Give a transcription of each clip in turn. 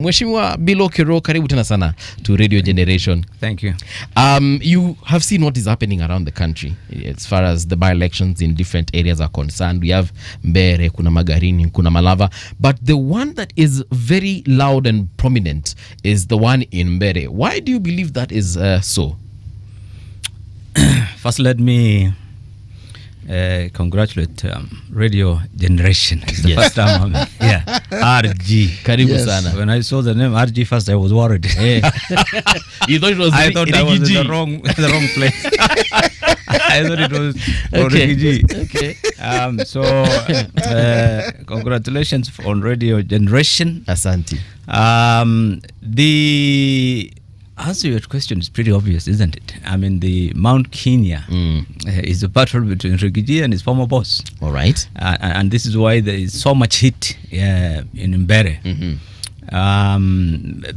Mheshimiwa Billow Kerrow, karibu tena sana to Radio Generation. Thank you. You have seen what is happening around the country as far as the by-elections in different areas are concerned. We have Mbeere, kuna Magarini, kuna Malava. But the one that is very loud and prominent is the one in Mbeere. Why do you believe that is so? First, let me congratulate Radio Generation. It's the first time I'm here. RG. Karibu sana. When I saw the name RG first, I was worried. You thought it was I thought I was in the wrong place. I thought it was Riggy. Okay. So, congratulations on Radio Generation. Asante. The answer to your question is pretty obvious, isn't it? I mean, the Mount Kenya is a battle between Riggy and his former boss. All right. And this is why there is so much heat in Mbeere.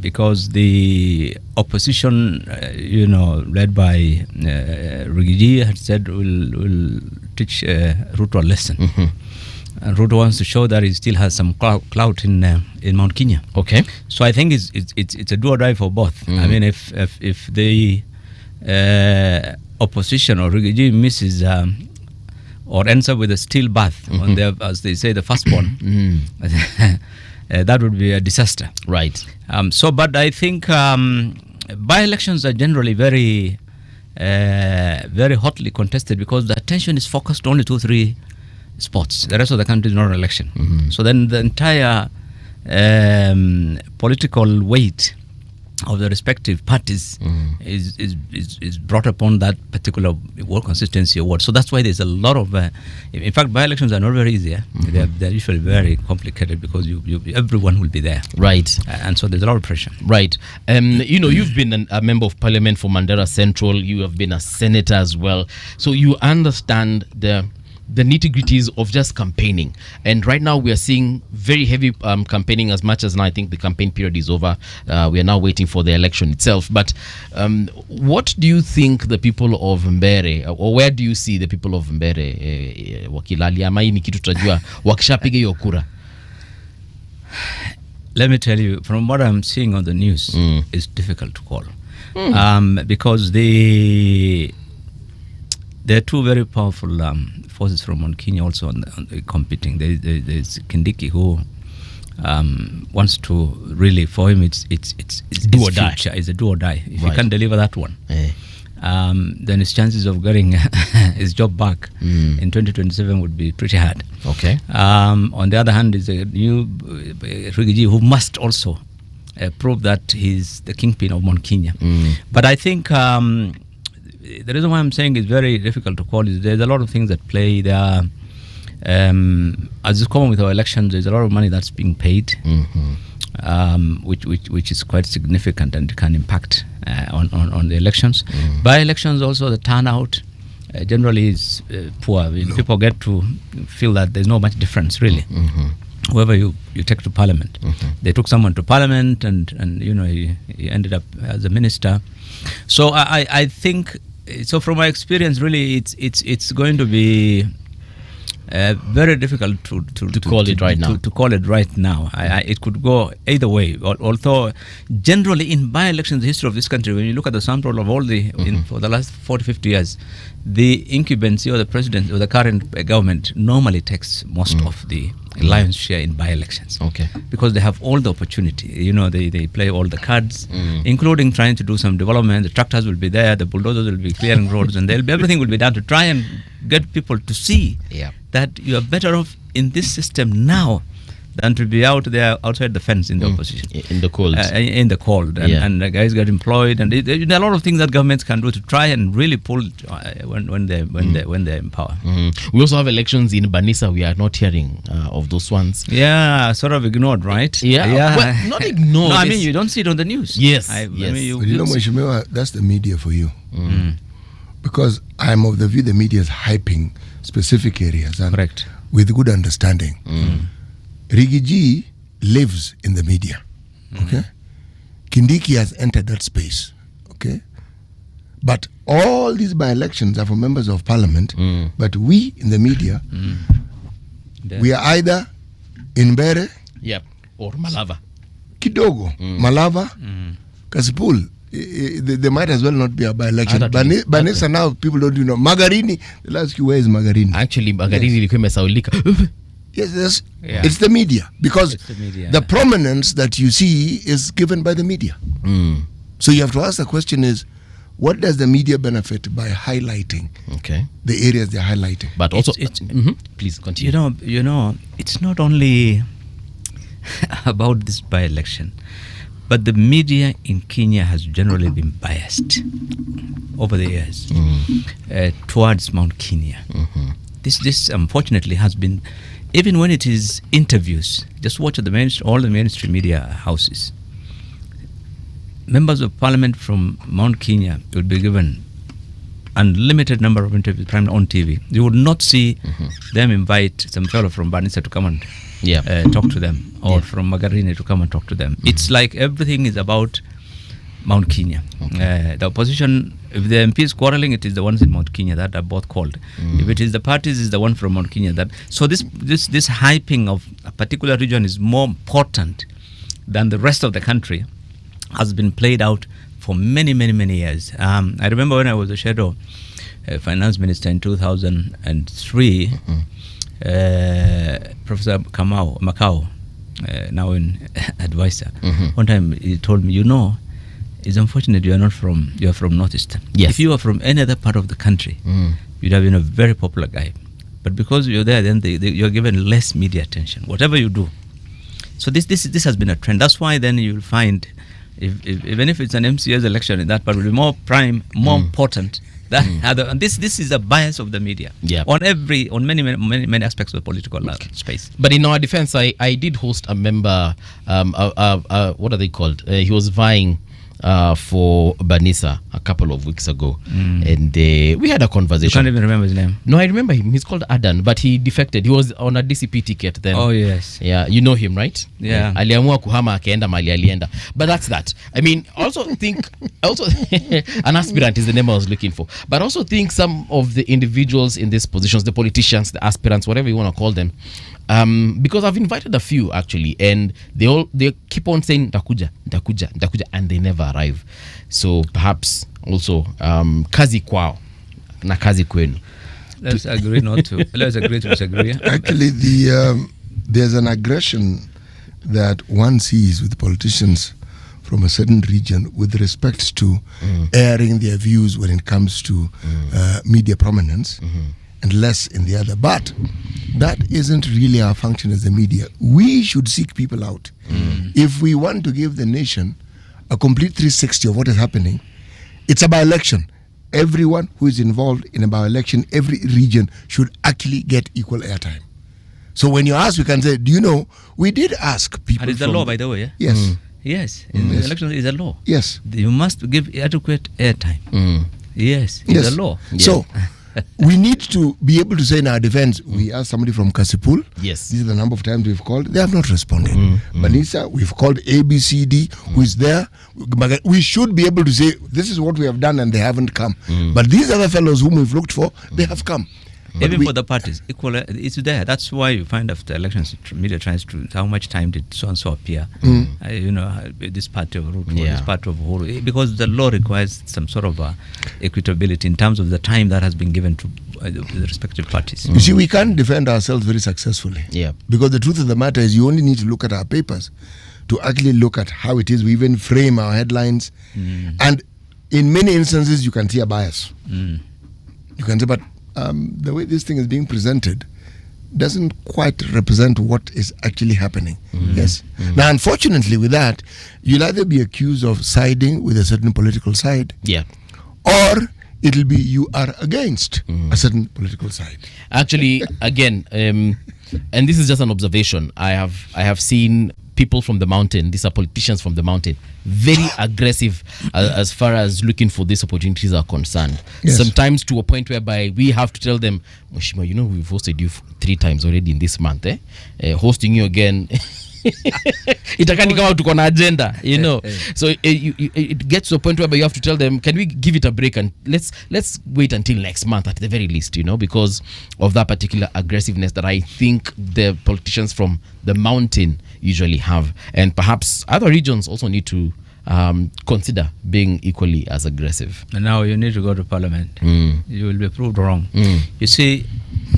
Because the opposition, led by Riggy, had said will teach Ruto a lesson. And Ruto wants to show that he still has some clout in Mount Kenya. Okay. So I think it's a do or die for both. I mean, if the opposition or Riggy misses or ends up with a steel bath on their, as they say, the firstborn, that would be a disaster. Right. But I think by-elections are generally very hotly contested because the attention is focused only 2-3 spots. The rest of the country is not an election. So then the entire political weight of the respective parties is brought upon that particular ward consistency award. So that's why there's a lot of in fact, by-elections are not very easy. They're usually very complicated because everyone will be there, right? And so there's a lot of pressure, right? You've been a member of parliament for Mandera Central. You have been a senator as well, so you understand the nitty-gritties of just campaigning. And right now we are seeing very heavy campaigning, as much as now I think the campaign period is over. We are now waiting for the election itself. But what do you think the people of Mbeere, or where do you see the people of Mbeere wakilali ama hii ni kitu tutajua wakishapiga hiyo kura? Let me tell you, from what I'm seeing on the news, it's difficult to call. Because there are two very powerful forces from Mount Kenya also on the competing. There's Kindiki, who wants to really, for him, it's do or die. It's a do or die. If right. he can't deliver that one, then his chances of getting his job back in 2027 would be pretty hard. Okay. On the other hand, is a new Riggy, who must also prove that he's the kingpin of Mount Kenya. But I think the reason why I'm saying it's very difficult to call is there's a lot of things at play. There are, as is common with our elections, there's a lot of money that's being paid, which is quite significant and can impact on the elections. By elections also, the turnout generally is poor. People get to feel that there's not much difference really. Whoever you take to parliament, they took someone to parliament, and he ended up as a minister. So I think. So from my experience, really, it's going to be very difficult to call it right now. To call it right now, it could go either way. Although generally in by-elections, the history of this country, when you look at the sample of all for the last 40-50 years, the incumbency or the president or the current government normally takes most of the lion's share in by-elections. Okay. Because they have all the opportunity. They play all the cards, including trying to do some development. The tractors will be there, the bulldozers will be clearing roads, and everything will be done to try and get people to see that you are better off in this system now than to be out there outside the fence in the opposition. In the cold. And the guys get employed, and there are a lot of things that governments can do to try and really pull when they're in power. We also have elections in Garissa. We are not hearing of those ones. Yeah, sort of ignored, right? Yeah. Well, not ignored. No, I mean, you don't see it on the news. Yes. Mheshimiwa, that's the media for you. Because I'm of the view the media is hyping specific areas, and correct, with good understanding. Riggy lives in the media. Okay. Kindiki has entered that space. Okay. But all these by-elections are for members of parliament. But we in the media, we are either in Mbeere, or Malava, kidogo. Malava, Kasipul, they might as well not be a by-election. Banisa now, people don't know. Magarini, they'll ask you, where is Magarini? Actually, Magarini ilikuwa imesaulika. Yes, it's the media. Because the prominence that you see is given by the media. So you have to ask the question is, what does the media benefit by highlighting the areas they're highlighting? But also, please continue. You know, it's not only about this by-election, but the media in Kenya has generally been biased over the years towards Mount Kenya. This unfortunately has been, even when it is interviews, just watch all the mainstream media houses. Members of parliament from Mount Kenya will be given unlimited number of interviews on TV. You would not see them invite some fellow from Garissa to come and talk to them, or from Magarini to come and talk to them. It's like everything is about Mount Kenya. The opposition, if the MP is quarreling, it is the ones in Mount Kenya that are both called. If it is the parties, it's the one from Mount Kenya. So this hyping of a particular region is more important than the rest of the country has been played out for many, many, many years. I remember when I was a shadow finance minister in 2003, Professor Macau, now in advisor, one time he told me, it's unfortunate you are from Northeastern. Yes. If you are from any other part of the country, you'd have been a very popular guy. But because you're there, then you're given less media attention, whatever you do. So this has been a trend. That's why then you'll find, even if it's an MCA's election in that part, will be more important than other. And this is a bias of the media on many aspects of the political space. But in our defense, I did host a member. What are they called? He was vying for Banisa a couple of weeks ago, and we had a conversation. You can't even remember his name. No, I remember him. He's called Adan, but he defected. He was on a DCP ticket then. Oh yes, yeah, you know him, right? Yeah. Aliamua kuhama akaenda mali alienda. But that's that. I mean, also think an aspirant is the name I was looking for. But also think some of the individuals in these positions, the politicians, the aspirants, whatever you want to call them, because I've invited a few actually, and they keep on saying ndakuja, and they never arrive. So perhaps also kazi kwao na kazi kwenu. Let's agree to disagree. Actually, there's an aggression that one sees with politicians from a certain region with respect to airing their views when it comes to media prominence, and less in the other. But that isn't really our function as the media. We should seek people out. If we want to give the nation a complete 360 of what is happening, it's a by-election. Everyone who is involved in a by-election, every region should actually get equal airtime. So when you ask, we can say, do you know, we did ask people. And it's the law, by the way. Yeah? Yes. Yes. In the election is a law. Yes. You must give adequate airtime. Yes. It's a law. Yeah. So we need to be able to say in our defense, we asked somebody from Kasipul. Yes. This is the number of times we've called. They have not responded. Banisa, we've called ABCD, who is there. We should be able to say, this is what we have done, and they haven't come. But these other fellows whom we've looked for, they have come. But even for the parties, equal, it's there. That's why you find after elections, media tries to, how much time did so-and-so appear? This party of Ruto, this party of Uhuru. Because the law requires some sort of equitability in terms of the time that has been given to the respective parties. You see, we can't defend ourselves very successfully. Yeah. Because the truth of the matter is you only need to look at our papers to actually look at how it is we even frame our headlines. And in many instances, you can see a bias. You can say, but the way this thing is being presented doesn't quite represent what is actually happening. Yes. Now, unfortunately, with that, you'll either be accused of siding with a certain political side, or it'll be you are against a certain political side. Actually, again, and this is just an observation. I have seen people from the mountain, these are politicians from the mountain, very aggressive as far as looking for these opportunities are concerned. Yes. Sometimes to a point whereby we have to tell them, Mheshimiwa, we've hosted you 3 times already in this month. Hosting you again itakani kama tuko na agenda, you know. So it gets to a point where you have to tell them, can we give it a break and let's wait until next month at the very least, you know, because of that particular aggressiveness that I think the politicians from the mountain usually have, and perhaps other regions also need to consider being equally as aggressive. And now you need to go to parliament. You will be proved wrong. You see,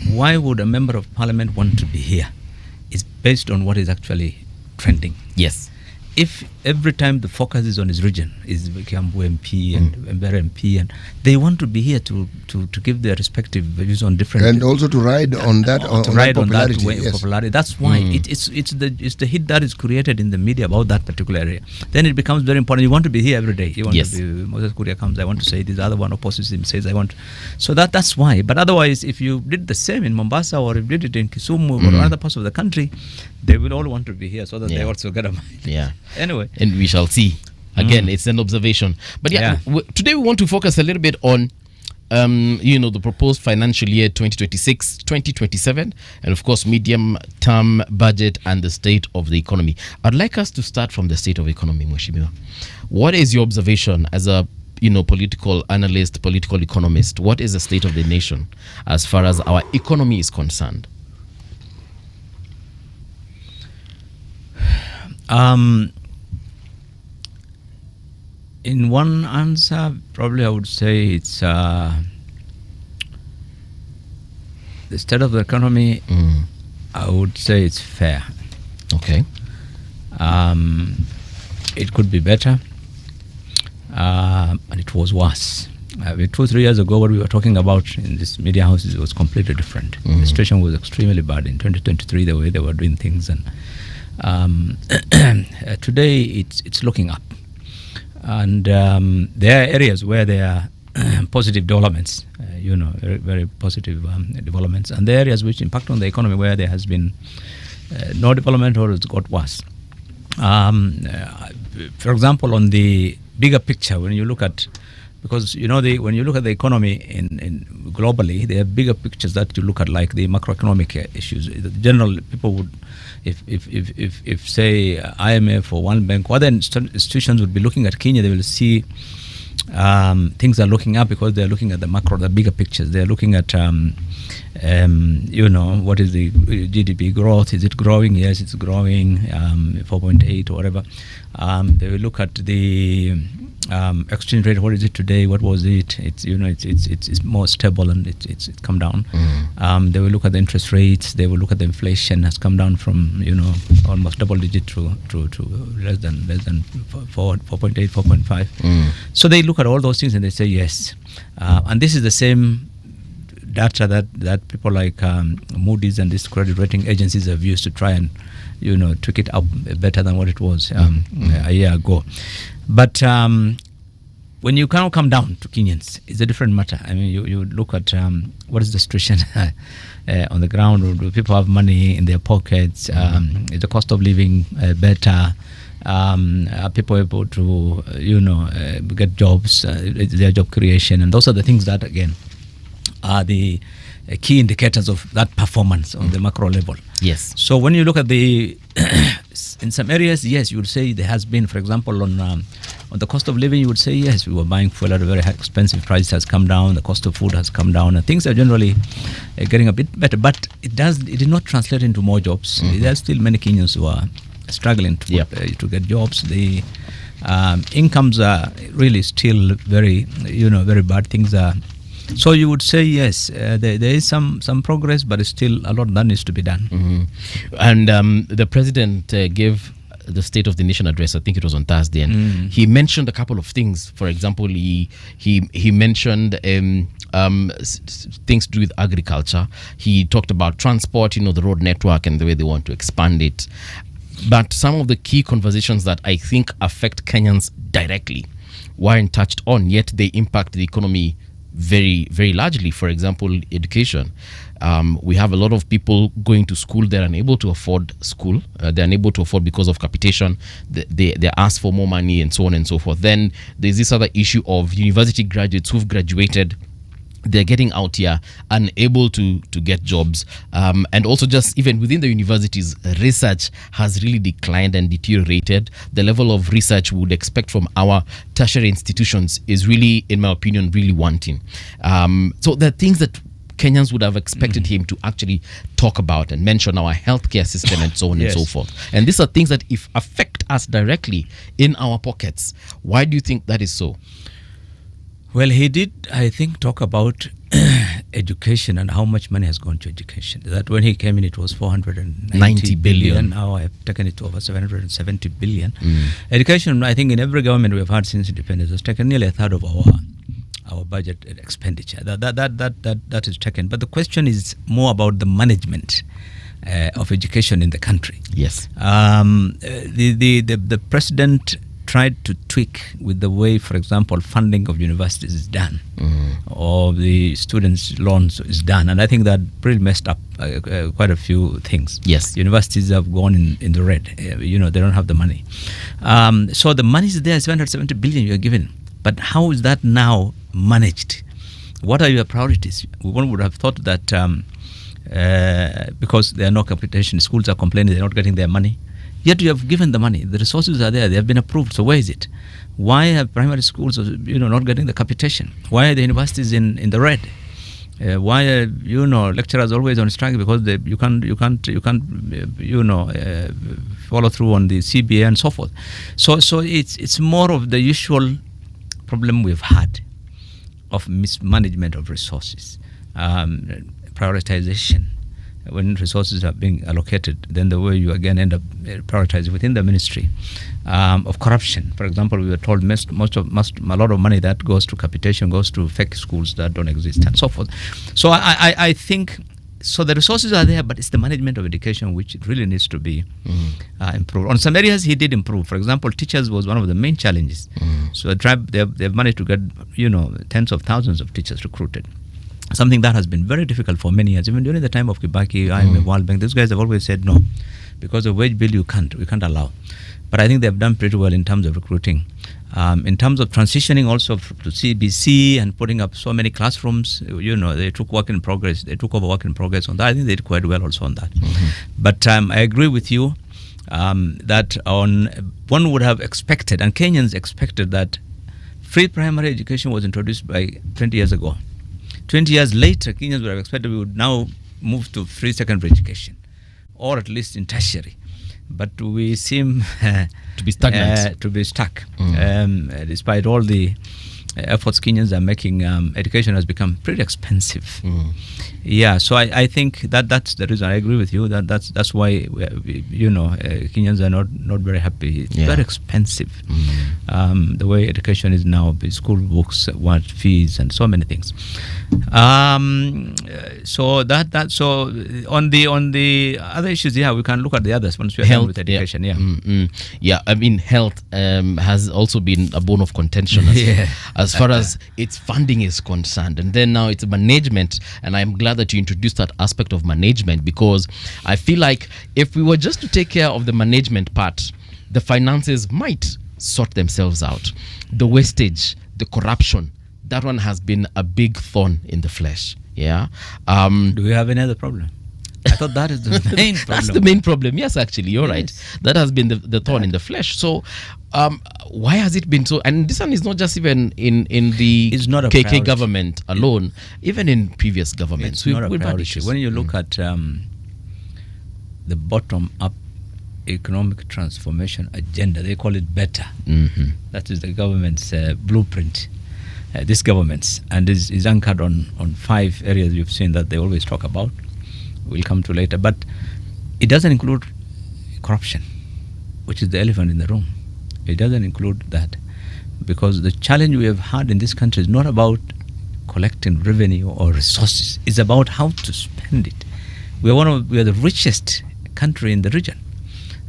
why would a member of parliament want to be here? It's based on what is actually trending. Yes. If every time the focus is on his region, is Kiambu MP and Mbeere MP, and they want to be here to give their respective views on different, and also to ride on that, to ride on that popularity. way of popularity. That's why it's the hit that is created in the media about that particular area. Then it becomes very important. You want to be here every day. You want to be, Moses Kuria comes, I want to say this. The other one opposes him, says I want. So that's why. But otherwise, if you did the same in Mombasa, or if you did it in Kisumu or other parts of the country, they will all want to be here so that they also get a mind. Yeah. Anyway, and we shall see. Again, it's an observation. But today we want to focus a little bit on the proposed financial year 2026-2027, and of course medium-term budget and the state of the economy. I'd like us to start from the state of the economy, Mheshimiwa. What is your observation as a political analyst, political economist? What is the state of the nation as far as our economy is concerned? In one answer, probably I would say it's the state of the economy. I would say it's fair. Okay. It could be better, and it was worse. 2-3 years ago, what we were talking about in this media houses was completely different. The situation was extremely bad in 2023, the way they were doing things, and today it's looking up. And there are areas where there are positive developments, very, very positive developments, and there are areas which impact on the economy where there has been no development or it's got worse. For example, on the bigger picture, when you look at, because when you look at the economy in globally, there are bigger pictures that you look at, like the macroeconomic issues. The general people would, if say IMF or World Bank, other institutions would be looking at Kenya, they will see things are looking up because they're looking at the macro, the bigger pictures. They're looking at what is the GDP growth? Is it growing? Yes, it's growing, 4.8 or whatever. They will look at the exchange rate. What is it today? What was it? It's more stable and it's come down. They will look at the interest rates. They will look at the inflation has come down from almost double digit to less than 4.8, 4.5. So they look at all those things and they say yes. And this is the same data that people like Moody's and these credit rating agencies have used to try and tweak it up better than what it was a year ago. But when you kind of come down to Kenyans, it's a different matter. I mean, you look at what is the situation on the ground. Do people have money in their pockets? Is the cost of living better? Are people able to get jobs? Their job creation, and those are the things that again are the key indicators of that performance on the macro level. Yes. So when you look at the in some areas, yes, you would say there has been, for example, on the cost of living, you would say yes, we were buying fuel at a very expensive price, has come down, the cost of food has come down, and things are generally getting a bit better. But it did not translate into more jobs. There are still many Kenyans who are struggling to get jobs. The incomes are really still very very bad. Things are. So you would say yes, there is some progress, but it's still a lot that needs to be done. And the president gave the State of the Nation address. I think it was on Thursday, and he mentioned a couple of things. For example, he mentioned things to do with agriculture. He talked about transport, the road network and the way they want to expand it. But some of the key conversations that I think affect Kenyans directly weren't touched on, yet they impact the economy very, very largely. For example, education. We have a lot of people going to school. They're unable to afford school. They're unable to afford because of capitation. They ask for more money and so on and so forth. Then there's this other issue of university graduates who've graduated they're getting out here unable to get jobs, and also just even within the universities, research has really declined and deteriorated. The level of research we would expect from our tertiary institutions is really, in my opinion, really wanting. So the things that Kenyans would have expected him to actually talk about and mention, our healthcare system and so on and so forth. And these are things that if affect us directly in our pockets. Why do you think that is so? Well, he did, I think, talk about education and how much money has gone to education. That when he came in, it was 490 billion. Now I've taken it to over 770 billion. Education, I think, in every government we've had since independence has taken nearly a third of our budget expenditure. That is taken. But the question is more about the management of education in the country. Yes. The president tried to tweak with the way, for example, funding of universities is done, or the students' loans is done, and I think that really messed up quite a few things. Yes, universities have gone in the red. They don't have the money. So the money is there, 770 billion you are given, but how is that now managed? What are your priorities? One would have thought that because there are no capitation, schools are complaining they're not getting their money. Yet you have given the money, the resources are there, they have been approved. So where is it? Why are primary schools, not getting the capitation? Why are the universities in the red? Why are lecturers always on strike because you can't follow through on the CBA and so forth. So it's more of the usual problem we've had of mismanagement of resources, prioritization. When resources are being allocated, then the way you again end up prioritizing within the ministry of corruption. For example, we were told a lot of money that goes to capitation goes to fake schools that don't exist and so forth. So I think so. The resources are there, but it's the management of education which really needs to be improved. On some areas, he did improve. For example, teachers was one of the main challenges. So they've managed to get tens of thousands of teachers recruited. Something that has been very difficult for many years. Even during the time of Kibaki, IMF, World Bank, these guys have always said no, because of wage bill we can't allow. But I think they've done pretty well in terms of recruiting. In terms of transitioning also to CBC and putting up so many classrooms, they took work in progress. They took over work in progress on that. I think they did quite well also on that. But I agree with you that one would have expected, and Kenyans expected, that free primary education was introduced by 20 years ago. 20 years later, Kenyans would have expected we would now move to free secondary education, or at least in tertiary. But we seem to be stagnant. To be stuck. Despite all the efforts Kenyans are making, education has become pretty expensive. Yeah, so I think that's the reason. I agree with you that's why Kenyans are not very happy. It's very expensive. The way education is now, school books, fees, and so many things. So on the other issues, we can look at the others once we are done with education. I mean, health has also been a bone of contention as far as its funding is concerned, and then now it's management. And I'm glad that you introduced that aspect of management, because I feel like if we were just to take care of the management part, the finances might sort themselves out. The wastage, the corruption, that one has been a big thorn in the flesh. Do we have any other problem? I thought that is the main problem. That's the main problem. Yes, actually, you're right. That has been the thorn in the flesh. So why has it been so? And this one is not just even in the KK government alone, even in previous governments. It's not a priority. When you look at the bottom-up economic transformation agenda, they call it BETTER. That is the government's blueprint. This government's, and is anchored on 5 areas you've seen that they always talk about. We'll come to later, but it doesn't include corruption, which is the elephant in the room. It doesn't include that, because the challenge we have had in this country is not about collecting revenue or resources. It's about how to spend it. We are the richest country in the region.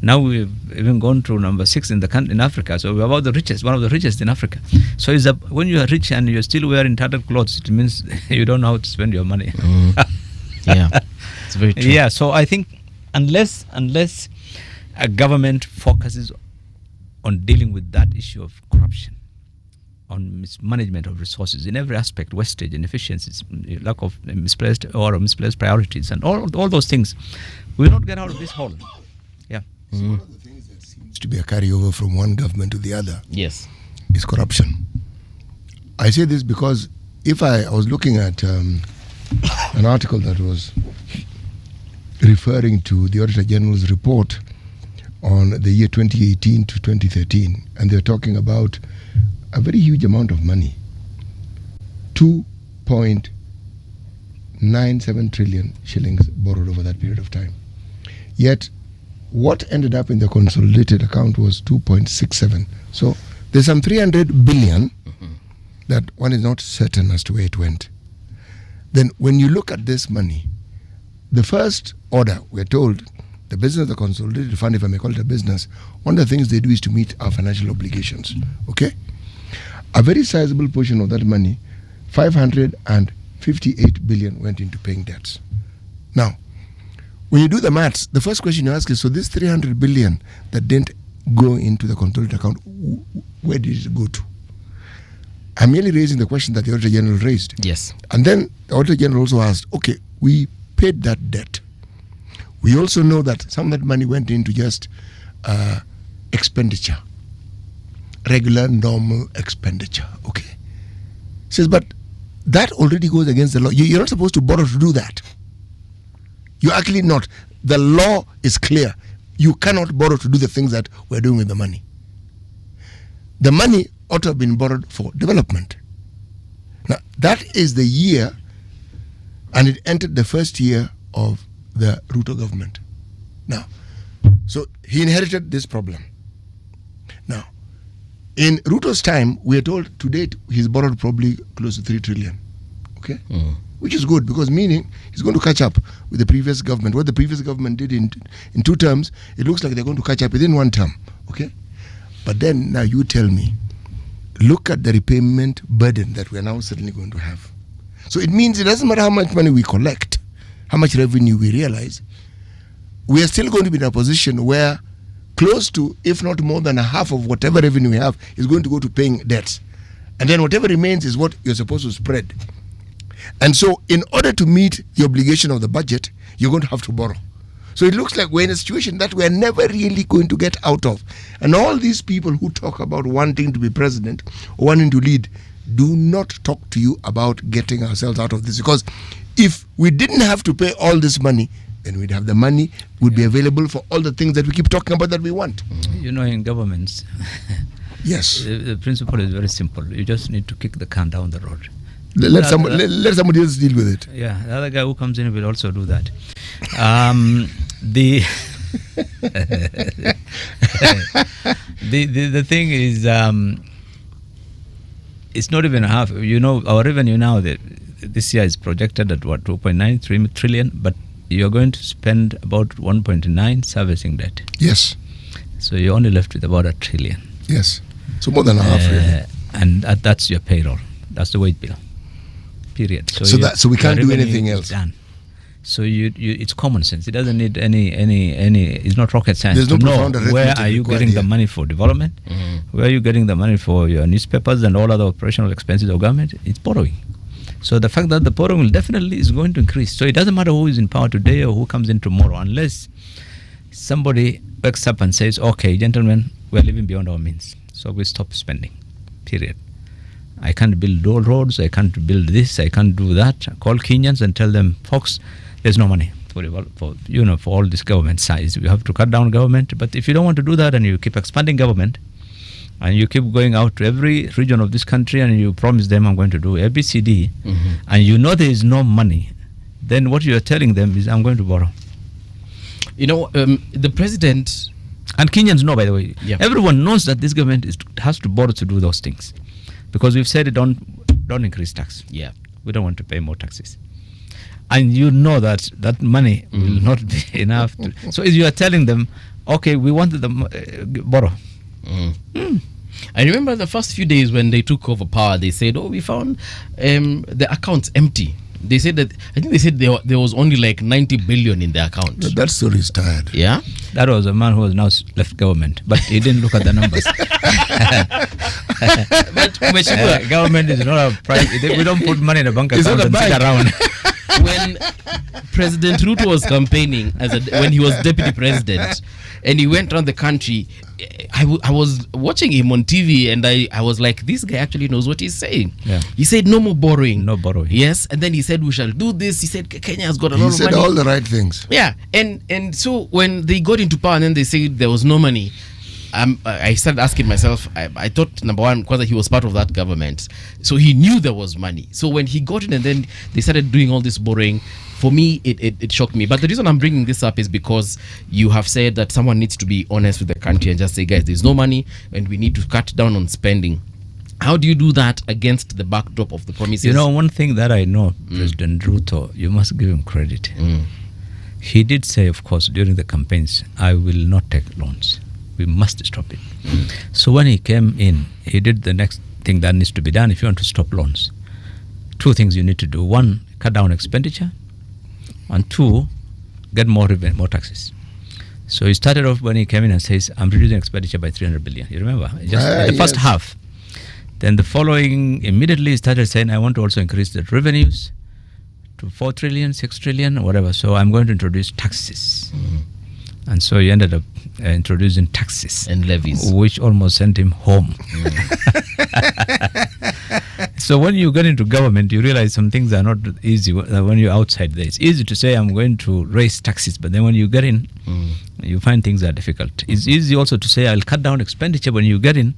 Now we've even gone to number 6 in Africa. So we're about the richest, one of the richest in Africa. So when you are rich and you're still wearing tattered clothes, it means you don't know how to spend your money. It's very true. Yeah, so I think unless a government focuses on dealing with that issue of corruption, on mismanagement of resources in every aspect, wastage, inefficiencies, lack of misplaced priorities, and all those things. We will not get out of this hole. Yeah. So one of the things that seems to be a carryover from one government to the other Yes. is corruption. I say this because if I was looking at an article that was referring to the Auditor General's report on the year 2018 to 2013, and they're talking about a very huge amount of money, 2.97 trillion shillings borrowed over that period of time. Yet, what ended up in the consolidated account was 2.67. So there's some 300 billion that one is not certain as to where it went. Then when you look at this money, the first order, we're told, the business of the consolidated fund, if I may call it a business, one of the things they do is to meet our financial obligations. Okay? A very sizable portion of that money, 558 billion, went into paying debts. Now, when you do the maths, the first question you ask is, so this 300 billion that didn't go into the consolidated account, where did it go to? I'm merely raising the question that the Auditor General raised. Yes. And then the Auditor General also asked, okay, we paid that debt. We also know that some of that money went into just expenditure, regular, normal expenditure. Okay. Says, but that already goes against the law. You're not supposed to borrow to do that. You're actually not. The law is clear. You cannot borrow to do the things that we're doing with the money. The money ought to have been borrowed for development. Now, that is the year, and it entered the first year of the Ruto government. Now, so he inherited this problem. Now, in Ruto's time, we are told to date he's borrowed probably close to 3 trillion. Okay? Which is good, because meaning he's going to catch up with the previous government. What the previous government did in 2 terms, it looks like they're going to catch up within 1 term. Okay? But then now you tell me, look at the repayment burden that we are now suddenly going to have. So it means it doesn't matter how much money we collect, how much revenue we realize, we are still going to be in a position where close to, if not more than a half of whatever revenue we have is going to go to paying debts. And then whatever remains is what you're supposed to spread. And so in order to meet the obligation of the budget, you're going to have to borrow. So it looks like we're in a situation that we're never really going to get out of. And all these people who talk about wanting to be president or wanting to lead do not talk to you about getting ourselves out of this. Because if we didn't have to pay all this money, then we'd have the money, would be available for all the things that we keep talking about that we want. You know, in governments, yes, the principle is very simple. You just need to kick the can down the road. Let somebody else deal with it. Yeah, the other guy who comes in will also do that. The thing is, it's not even half. You know, our revenue now, this year is projected at what, 2.93 trillion, but you're going to spend about 1.9 servicing debt. Yes. So you're only left with about 1 trillion. Yes. So more than a half, really. And that's your payroll. That's the wage bill. Period. So we can't do anything else. Done. So it's common sense. It doesn't need any. It's not rocket science. There's no profound know where are you getting the money for development? Where are you getting the money for your newspapers and all other operational expenses of government? It's borrowing. So the fact that the borrowing definitely is going to increase. So it doesn't matter who is in power today or who comes in tomorrow, unless somebody wakes up and says, "Okay, gentlemen, we're living beyond our means, so we stop spending." Period. I can't build all roads, I can't build this, I can't do that. Call Kenyans and tell them, folks, there's no money for all this government size. We have to cut down government. But if you don't want to do that and you keep expanding government and you keep going out to every region of this country and you promise them, I'm going to do ABCD, and you know there is no money, then what you are telling them is, I'm going to borrow. You know, the president... And Kenyans know, by the way. Yeah. Everyone knows that this government has to borrow to do those things. Because we've said, don't increase tax. Yeah. We don't want to pay more taxes. And you know that money will not be enough. So you are telling them, okay, we want to borrow. I remember the first few days when they took over power, they said, we found the accounts empty. They said that, I think they said there was only like 90 billion in the account. That story is tired. Yeah? That was a man who has now left government, but he didn't look at the numbers. But Government is not a private. We don't put money in a bank It's account not a and sit bank. around. When President Ruto was campaigning when he was deputy president, and he went around the country, I was watching him on TV, and I was like, this guy actually knows what he's saying. Yeah. He said no more borrowing. No borrowing. Yes, and then he said we shall do this. He said Kenya has got a lot He of said money. all the right things. Yeah, and so when they got into power and then they said there was no money, I started asking myself, I thought, number one, because he was part of that government, so he knew there was money. So when he got in and then they started doing all this borrowing, for me, it shocked me. But the reason I'm bringing this up is because you have said that someone needs to be honest with the country and just say, guys, there's no money and we need to cut down on spending. How do you do that against the backdrop of the promises? You know, one thing that I know, President Ruto, you must give him credit. He did say, of course, during the campaigns, I will not take loans. We must stop it. So when he came in, he did the next thing that needs to be done if you want to stop loans. Two things you need to do. One, cut down expenditure. And two, get more revenue, more taxes. So he started off when he came in and says, I'm reducing expenditure by 300 billion. You remember? Just the first half. Then the following, immediately he started saying, I want to also increase the revenues to 4 trillion, 6 trillion, whatever. So I'm going to introduce taxes. And so he ended up introducing taxes. And levies. Which almost sent him home. So when you get into government, you realize some things are not easy when you're outside there. It's easy to say, I'm going to raise taxes. But then when you get in, you find things are difficult. It's easy also to say, I'll cut down expenditure. When you get in,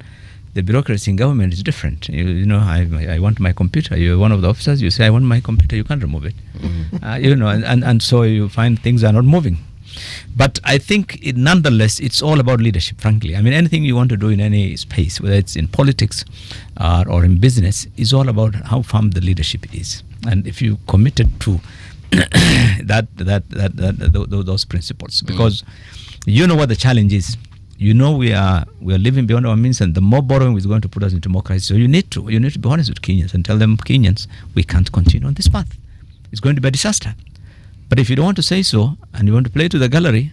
the bureaucracy in government is different. You know, I want my computer. You're one of the officers. You say, I want my computer. You can't remove it. You know, and so you find things are not moving. But I think nonetheless, it's all about leadership, frankly. I mean, anything you want to do in any space, whether it's in politics or in business, is all about how firm the leadership is. And if you committed to those principles, because you know what the challenge is. You know we are living beyond our means, and the more borrowing is going to put us into more crisis. So you need to be honest with Kenyans and tell them, Kenyans, we can't continue on this path. It's going to be a disaster. But if you don't want to say so, and you want to play to the gallery,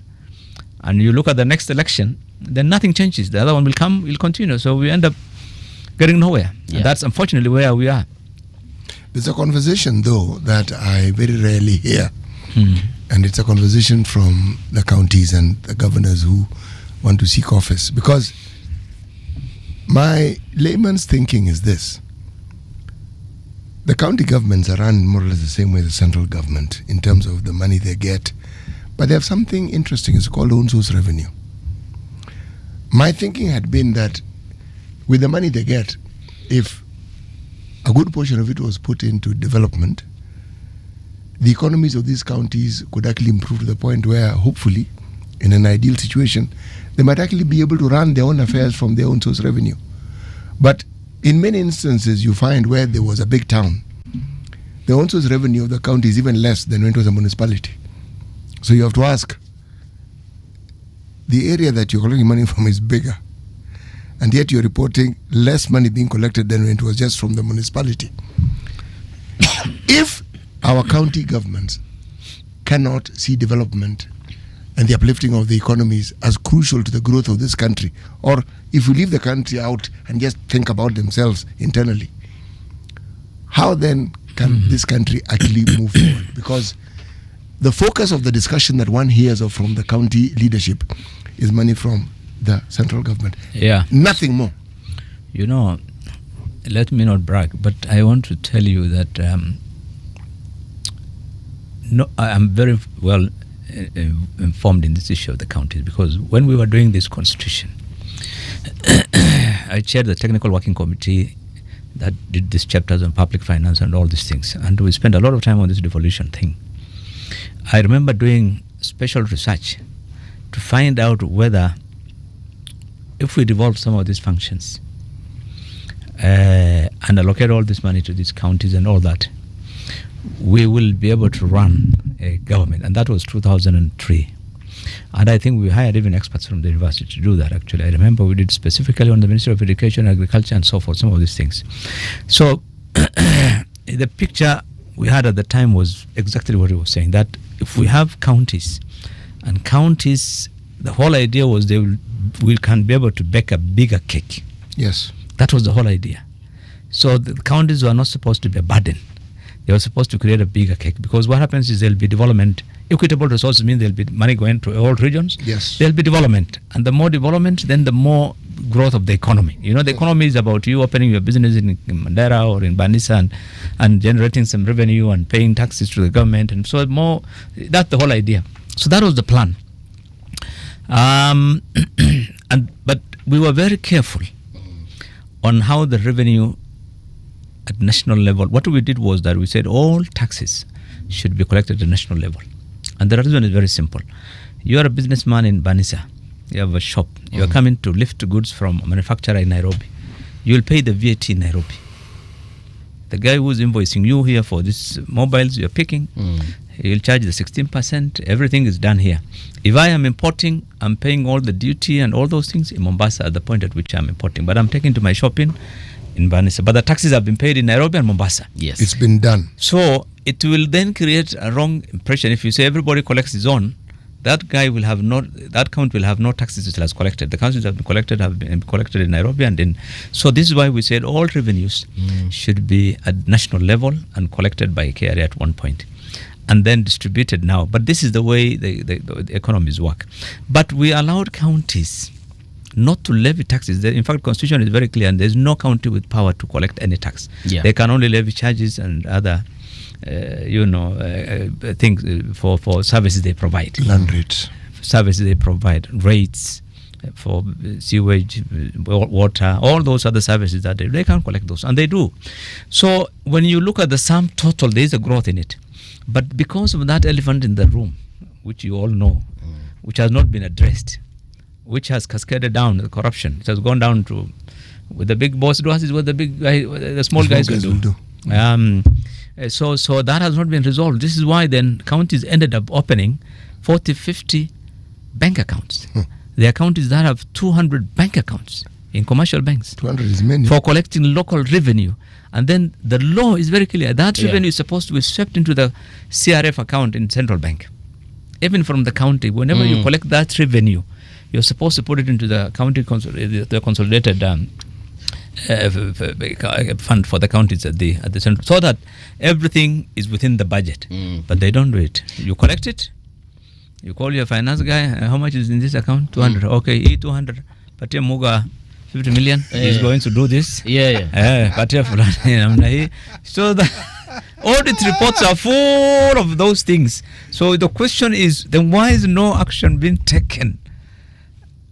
and you look at the next election, then nothing changes. The other one will come, will continue. So we end up getting nowhere. Yeah. And that's unfortunately where we are. There's a conversation, though, that I very rarely hear. And it's a conversation from the counties and the governors who want to seek office. Because my layman's thinking is this. The county governments are run more or less the same way the central government in terms of the money they get. But they have something interesting. It's called own source revenue. My thinking had been that with the money they get, if a good portion of it was put into development, the economies of these counties could actually improve to the point where, hopefully, in an ideal situation, they might actually be able to run their own affairs from their own source revenue. But in many instances, you find where there was a big town, the own source revenue of the county is even less than when it was a municipality. So you have to ask, the area that you're collecting money from is bigger, and yet you're reporting less money being collected than when it was just from the municipality. If our county governments cannot see development and the uplifting of the economies as crucial to the growth of this country, or if we leave the country out and just think about themselves internally, how then can this country actually move forward? Because the focus of the discussion that one hears of from the county leadership is money from the central government. Yeah. Nothing more. You know, let me not brag, but I want to tell you that I am very well informed in this issue of the counties, because when we were doing this constitution, I chaired the technical working committee that did these chapters on public finance and all these things, and we spent a lot of time on this devolution thing. I remember doing special research to find out whether if we devolve some of these functions and allocate all this money to these counties and all that, we will be able to run a government. And that was 2003. And I think we hired even experts from the university to do that, actually. I remember we did specifically on the Ministry of Education, Agriculture, and so forth, some of these things. So the picture we had at the time was exactly what he was saying, that if we have counties, and counties, the whole idea was we can be able to bake a bigger cake. Yes. That was the whole idea. So the counties were not supposed to be a burden. They were supposed to create a bigger cake, because what happens is there'll be development. Equitable resources mean there'll be money going to all regions. Yes. There'll be development. And the more development, then the more growth of the economy. You know, the economy is about you opening your business in Mbeere or in Garissa and generating some revenue and paying taxes to the government. And so more, that's the whole idea. So that was the plan. But we were very careful on how the revenue at national level. What we did was that we said all taxes should be collected at national level. And the reason is very simple. You are a businessman in Garissa. You have a shop. You are coming to lift goods from a manufacturer in Nairobi. You will pay the VAT in Nairobi. The guy who's invoicing you here for these mobiles you're picking, he will charge the 16%. Everything is done here. If I am importing, I'm paying all the duty and all those things in Mombasa at the point at which I'm importing. But I'm taking to my shopping in Garissa. But the taxes have been paid in Nairobi and Mombasa. Yes. It's been done. So it will then create a wrong impression. If you say everybody collects his own, that guy will have that count will have no taxes it has collected. The taxes have been collected in Nairobi and in. So this is why we said all revenues should be at national level and collected by KRA at one point, and then distributed now. But this is the way the economies work. But we allowed counties not to levy taxes. In fact, Constitution is very clear, and there's no county with power to collect any tax. Yeah. They can only levy charges and other things for services they provide. Land rates. Services they provide, rates for sewage, water, all those other services that they can collect those, and they do. So when you look at the sum total, there is a growth in it. But because of that elephant in the room, which you all know, which has not been addressed, which has cascaded down, the corruption, it has gone down to what the big boss does is what the small guys will do. So that has not been resolved. This is why then counties ended up opening 40, 50 bank accounts. There are counties that have 200 bank accounts in commercial banks. 200 is many. For collecting local revenue. And then the law is very clear. That revenue is supposed to be swept into the CRF account in central bank. Even from the county, whenever you collect that revenue, you're supposed to put it into the county the consolidated fund for the counties at the center, so that everything is within the budget. But they don't do it. You collect it, you call your finance guy, how much is in this account? 200. Okay, 200. Patia Muga 50 million. He's going to do this. Patia Fulani. So the audit reports are full of those things. So the question is, then why is no action being taken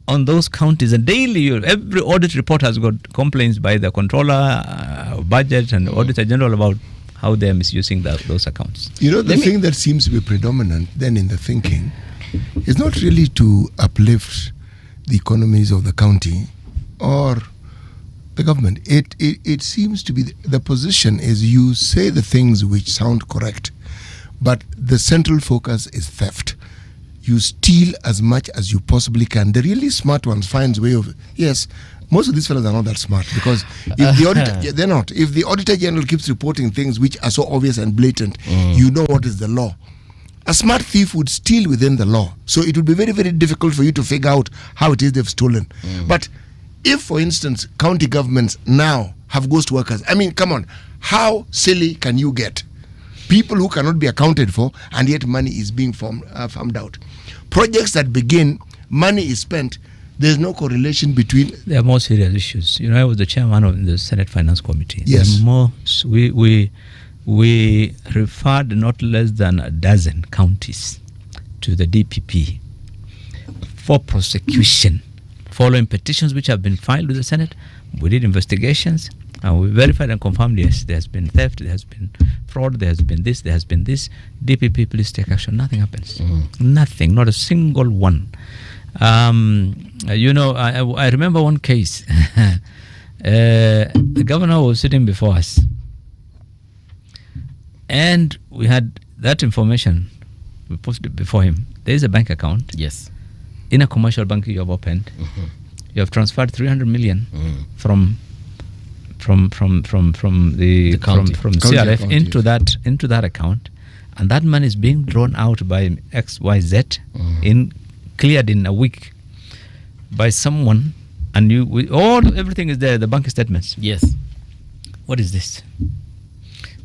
on those counties? And daily, every audit report has got complaints by the controller, budget, and auditor general about how they are misusing those accounts. You know, the thing that seems to be predominant then in the thinking is not really to uplift the economies of the county or the government. It seems to be the position is you say the things which sound correct, but the central focus is theft. You steal as much as you possibly can. The really smart ones finds way of, yes, most of these fellows are not that smart, because if the auditor, they're not. If the Auditor General keeps reporting things which are so obvious and blatant, you know what is the law. A smart thief would steal within the law. So it would be very, very difficult for you to figure out how it is they've stolen. But if, for instance, county governments now have ghost workers, I mean, come on, how silly can you get? People who cannot be accounted for, and yet money is being farmed out. Projects that begin, money is spent, there's no correlation between. There are more serious issues. You know, I was the chairman of the Senate Finance Committee. Yes. We referred not less than a dozen counties to the DPP for prosecution, following petitions which have been filed with the Senate. We did investigations. And we verified and confirmed, yes, there has been theft, there has been fraud, there has been this, there has been this. DPP, please take action. Nothing happens. Nothing, not a single one. You know, I remember one case. The governor was sitting before us, and we had that information. We posted it before him. There is a bank account. Yes. In a commercial bank you have opened. You have transferred 300 million from the county. from CRF into that account, and that money is being drawn out by XYZ cleared in a week by someone, and everything is there, the bank statements. Yes. what is this?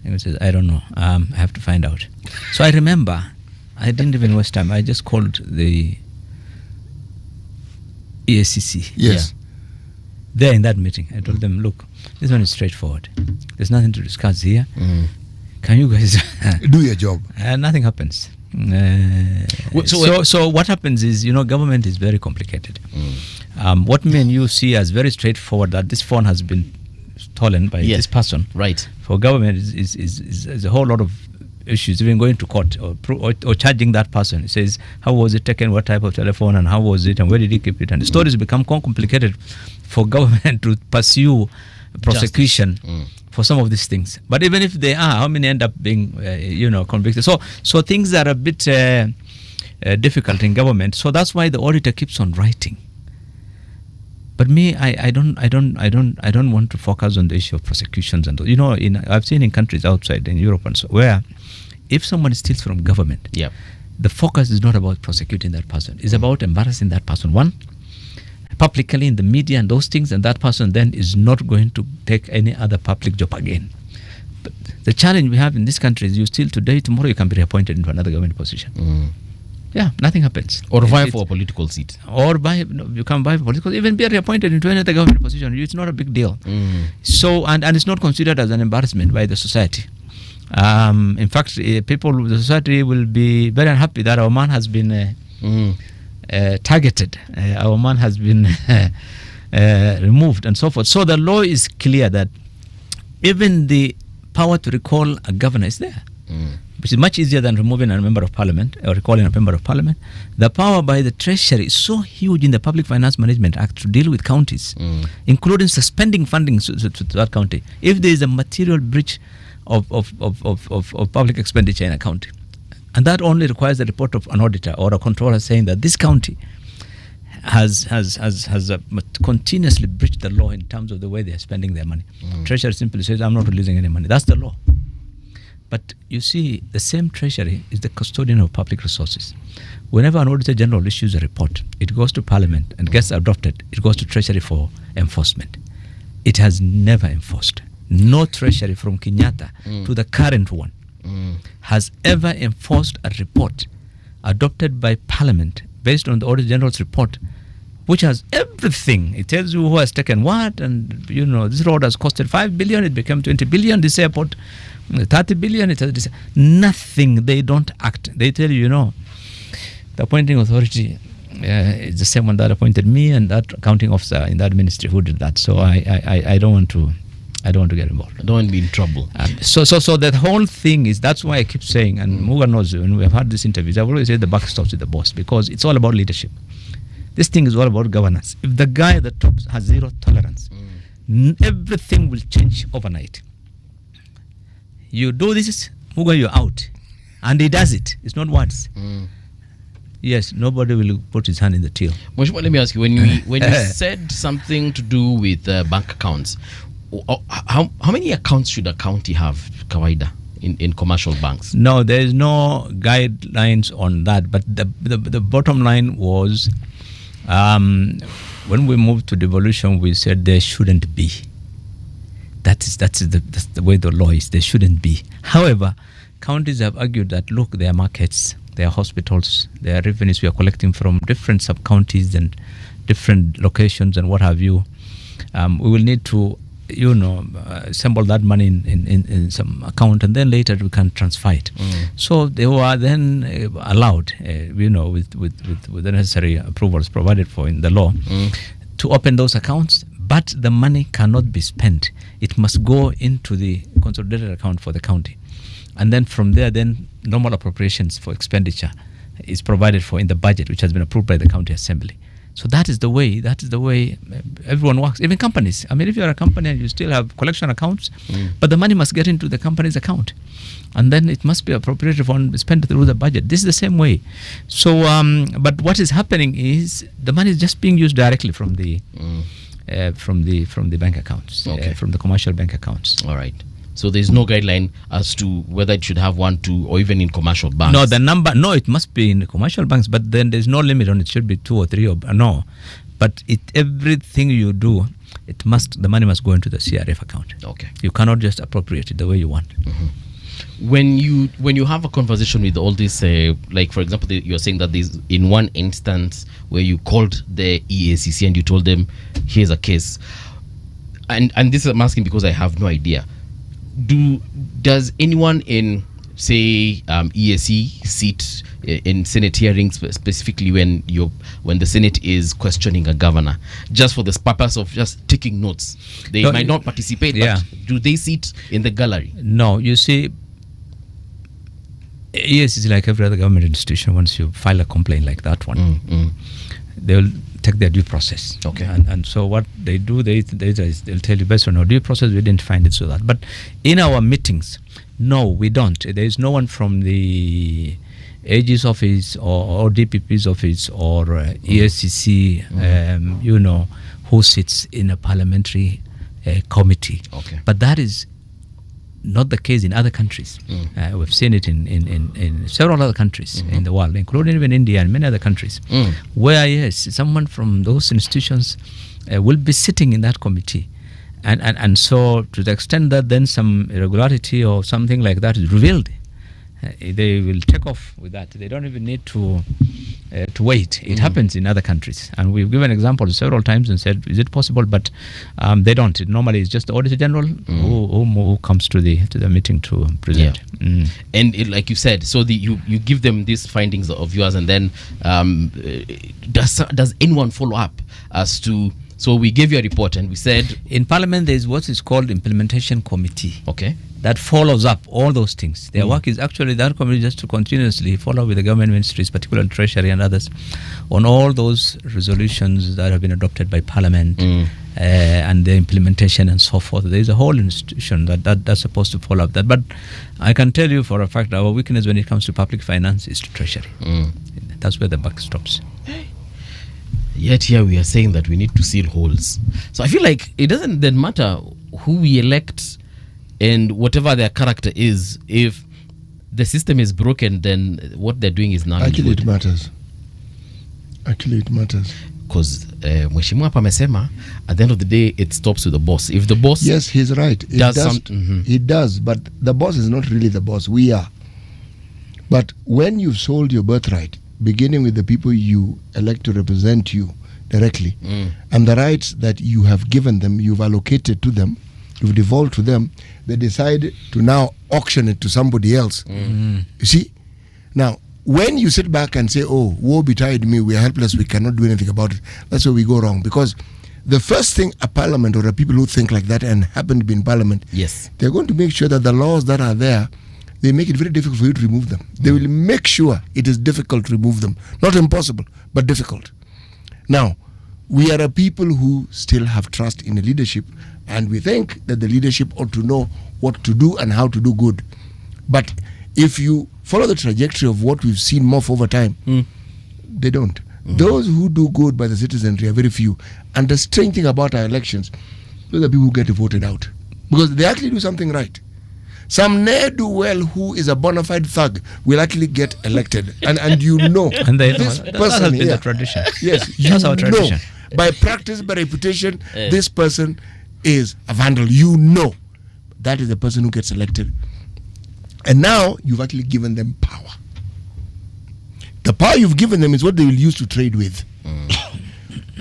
And he says, I don't know. I have to find out. So I remember, I didn't even waste time. I just called the EACC. Yes. There in that meeting, I told them, look, this one is straightforward. There's nothing to discuss here. Can you guys do your job? Nothing happens. So what happens is, government is very complicated. What me and you see as very straightforward, that this phone has been stolen by this person. Right. For government is a whole lot of issues, even going to court or charging that person. It says, how was it taken, what type of telephone, and how was it, and where did he keep it? And the stories become more complicated for government to pursue prosecution for some of these things. But even if they are, how many end up being, convicted? So things are a bit difficult in government. So that's why the auditor keeps on writing. But me, I don't want to focus on the issue of prosecutions and I've seen in countries outside in Europe and so where if someone steals from government, the focus is not about prosecuting that person. It's about embarrassing that person. One, publicly in the media and those things, and that person then is not going to take any other public job again. But the challenge we have in this country is you steal today, tomorrow you can be reappointed into another government position. Yeah, nothing happens. Or vie for a political seat. Or you can vie for political, even be reappointed into another government position. It's not a big deal. So, and it's not considered as an embarrassment by the society. In fact, the society will be very unhappy that our man has been targeted. Our man has been removed and so forth. So the law is clear that even the power to recall a governor is there. Which is much easier than removing a member of parliament or recalling a member of parliament. The power by the treasury is so huge in the Public Finance Management Act to deal with counties, including suspending funding to that county if there is a material breach of public expenditure in a county. And that only requires the report of an auditor or a controller saying that this county has continuously breached the law in terms of the way they are spending their money. Treasury simply says, I'm not releasing any money. That's the law. But you see, the same treasury is the custodian of public resources. Whenever an auditor general issues a report, it goes to parliament and gets adopted. It goes to treasury for enforcement. It has never enforced. No treasury from Kenyatta to the current one has ever enforced a report adopted by parliament based on the auditor general's report, which has everything. It tells you who has taken what, and this road has costed 5 billion, it became 20 billion, this airport 30 billion, it has this. Nothing. They don't act. They tell you, the appointing authority is the same one that appointed me and that accounting officer in that ministry who did that. So I don't want to get involved. I don't want to be in trouble. So that whole thing is, that's why I keep saying, and Muga knows when we have had these interviews, I've always said the buck stops with the boss, because it's all about leadership. This thing is all about governance. If the guy at the top has zero tolerance, everything will change overnight. You do this, Muga, you're out. And he does it. It's not words. Yes, nobody will put his hand in the till. Mheshimiwa, let me ask you, when you said something to do with bank accounts, how many accounts should a county have, kawaida, in commercial banks? No, there is no guidelines on that. But the bottom line was, when we moved to devolution, we said there shouldn't be. That's the way the law is. There shouldn't be. However, counties have argued that, look, there are markets, there are hospitals, there are revenues we are collecting from different sub-counties and different locations and what have you. We will need to, assemble that money in some account, and then later we can transfer it. So they were then allowed, with the necessary approvals provided for in the law, to open those accounts. But the money cannot be spent. It must go into the consolidated account for the county. And then from there, then normal appropriations for expenditure is provided for in the budget, which has been approved by the county assembly. So that is the way everyone works, even companies. I mean, if you're a company and you still have collection accounts, but the money must get into the company's account. And then it must be appropriated for and spent through the budget. This is the same way. So, but what is happening is the money is just being used directly from the bank accounts, from the commercial bank accounts. All right. So there's no guideline as to whether it should have 1, 2, or even in commercial banks. No, it must be in the commercial banks, but then there's no limit on it. Should be 2 or 3 or no. But everything you do, the money must go into the CRF account. Okay. You cannot just appropriate it the way you want. When you have a conversation with all this, like for example, you're saying that there's in one instance where you called the EACC and you told them, here's a case, and this I'm asking because I have no idea. Does anyone in say EAC sit in Senate hearings specifically when the Senate is questioning a governor, just for the purpose of just taking notes? They might not participate, but do they sit in the gallery? No, you see, EAC is like every other government institution. Once you file a complaint like that one, they will take their due process. Okay. And so what they do, they'll tell you, based on our due process, we didn't find it so that. But in our meetings, no, we don't. There is no one from the AG's office or DPP's office or ESCC, who sits in a parliamentary committee. Okay. But that is not the case in other countries. We've seen it in several other countries in the world, including even India and many other countries, where, yes, someone from those institutions will be sitting in that committee. And so to the extent that then some irregularity or something like that is revealed, they will take off with that. They don't even need to wait. It happens in other countries, and we've given examples several times and said, is it possible? But they don't. Normally it's just the Auditor General who comes to the meeting to present. And like you said, so you give them these findings of yours, and then does anyone follow up as to? So we gave you a report and we said... In Parliament, there is what is called Implementation Committee. Okay. That follows up all those things. Their work is actually that committee just to continuously follow with the government ministries, particularly Treasury and others, on all those resolutions that have been adopted by Parliament and the implementation and so forth. There is a whole institution that's supposed to follow up that. But I can tell you for a fact, our weakness when it comes to public finance is to Treasury. That's where the buck stops. Yet here we are saying that we need to seal holes. So I feel like it doesn't then matter who we elect and whatever their character is. If the system is broken, then what they're doing is not Actually, good. it matters. Actually, it matters. Because Mheshimiwa hapa amesema, at the end of the day, it stops with the boss. If the boss... Yes, he's right. It does. It does, but the boss is not really the boss. We are. But when you've sold your birthright, beginning with the people you elect to represent you directly, and the rights that you have given them, you've allocated to them, you've devolved to them, they decide to now auction it to somebody else. You see? Now, when you sit back and say, oh, woe betide me, we are helpless, we cannot do anything about it, that's where we go wrong. Because the first thing a parliament or a people who think like that and happen to be in parliament, yes, they're going to make sure that the laws that are there, they make it very difficult for you to remove them. They will make sure it is difficult to remove them. Not impossible, but difficult. Now, we are a people who still have trust in the leadership, and we think that the leadership ought to know what to do and how to do good. But if you follow the trajectory of what we've seen more over time, they don't. Those who do good by the citizenry are very few. And the strange thing about our elections, those are people who get voted out. Because they actually do something right. Some ne'er-do-well who is a bona fide thug will actually get elected. And you know. And they this know. person That has been here, the tradition. Yes, That's our tradition. By practice, by reputation, this person is a vandal. You know. That is the person who gets elected. And now you've actually given them power. The power you've given them is what they will use to trade with.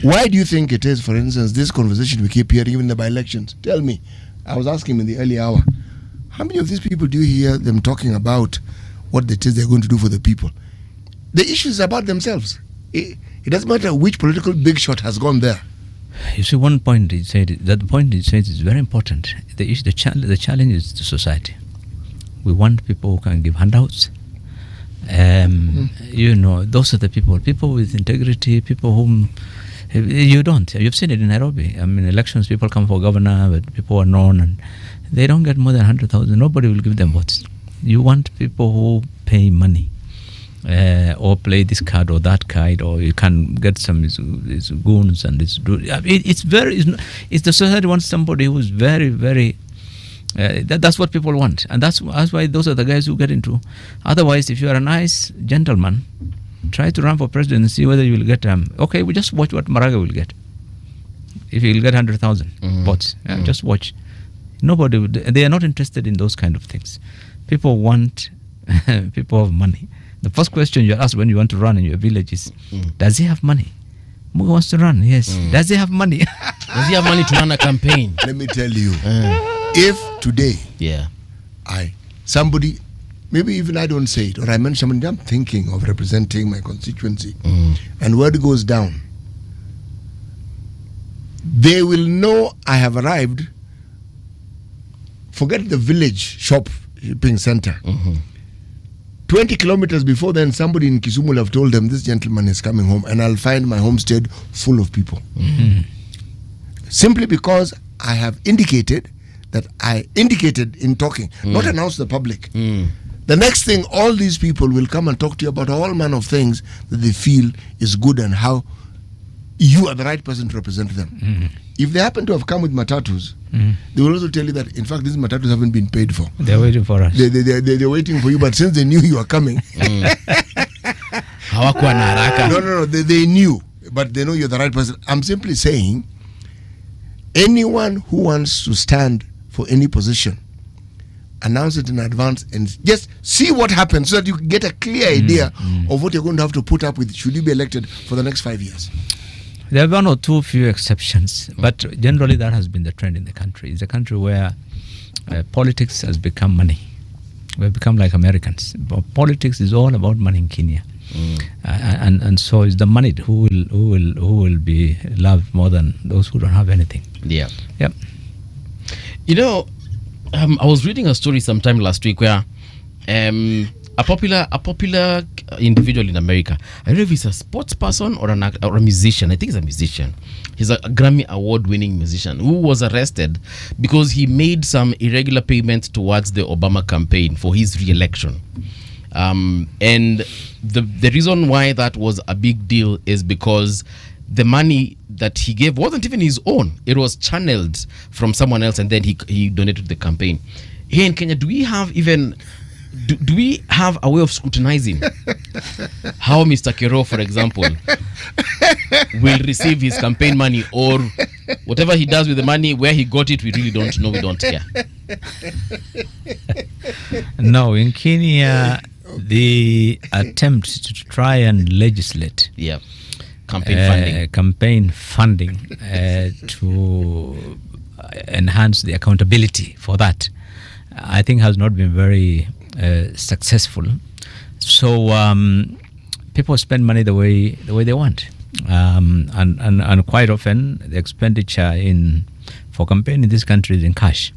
Why do you think it is, for instance, this conversation we keep hearing even in the by-elections? Tell me. I was asking him in the early hour. How many of these people do you hear them talking about what it is they're going to do for the people? The issue is about themselves. It doesn't matter which political big shot has gone there. You see, one point he said, that the point he said is very important. The challenge is the society. We want people who can give handouts. You know, those are the people with integrity, people whom you don't. You've seen it in Nairobi. I mean, elections, people come for governor, but people are known, and they don't get more than 100,000. Nobody will give them votes. You want people who pay money, or play this card or that card, or you can get some these goons and this. It's the society wants somebody who is very, very. That's what people want, and that's why those are the guys who get into. Otherwise, if you are a nice gentleman, Try to run for president and see whether you will get. Okay, we just watch what Maraga will get. If he will get 100,000 votes, just watch. Nobody would. They are not interested in those kind of things. People want people have money. The first question you ask when you want to run in your village is, does he have money? Who wants to run? Yes. Does he have money? Does he have money to run a campaign? Let me tell you, if today, somebody, maybe even I don't say it, or I mention somebody, I'm thinking of representing my constituency, and word goes down, they will know I have arrived. Forget the village shopping center. 20 kilometers before then, somebody in Kisumu will have told them, this gentleman is coming home, and I'll find my homestead full of people. Simply because I have indicated that I indicated in talking, not announced to the public. The next thing, all these people will come and talk to you about all manner of things that they feel is good and how you are the right person to represent them. If they happen to have come with matatus, they will also tell you that, in fact, these matatus haven't been paid for. They're waiting for us. They're waiting for you, but since they knew you are coming... No, they knew, but they know you're the right person. I'm simply saying, anyone who wants to stand for any position, announce it in advance and just see what happens so that you can get a clear idea of what you're going to have to put up with should you be elected for the next 5 years. There are one or two few exceptions, but generally that has been the trend in the country. It's a country where politics has become money. We've become like Americans. But politics is all about money in Kenya, and so it's the money who will be loved more than those who don't have anything. Yeah. Yep. You know, I was reading a story sometime last week where a popular individual in America, I don't know if he's a sports person or a musician. I think he's a musician. He's a Grammy award-winning musician who was arrested because he made some irregular payments towards the Obama campaign for his re-election. And the reason why that was a big deal is because the money that he gave wasn't even his own. It was channeled from someone else, and then he donated to the campaign. Here in Kenya, do we have a way of scrutinizing how Mr. Kerrow, for example, will receive his campaign money, or whatever he does with the money, where he got it, we really don't know, we don't care? No, in Kenya, the attempt to try and legislate campaign funding to enhance the accountability for that, I think has not been very successful. So people spend money the way they want, and quite often the expenditure for campaign in this country is in cash,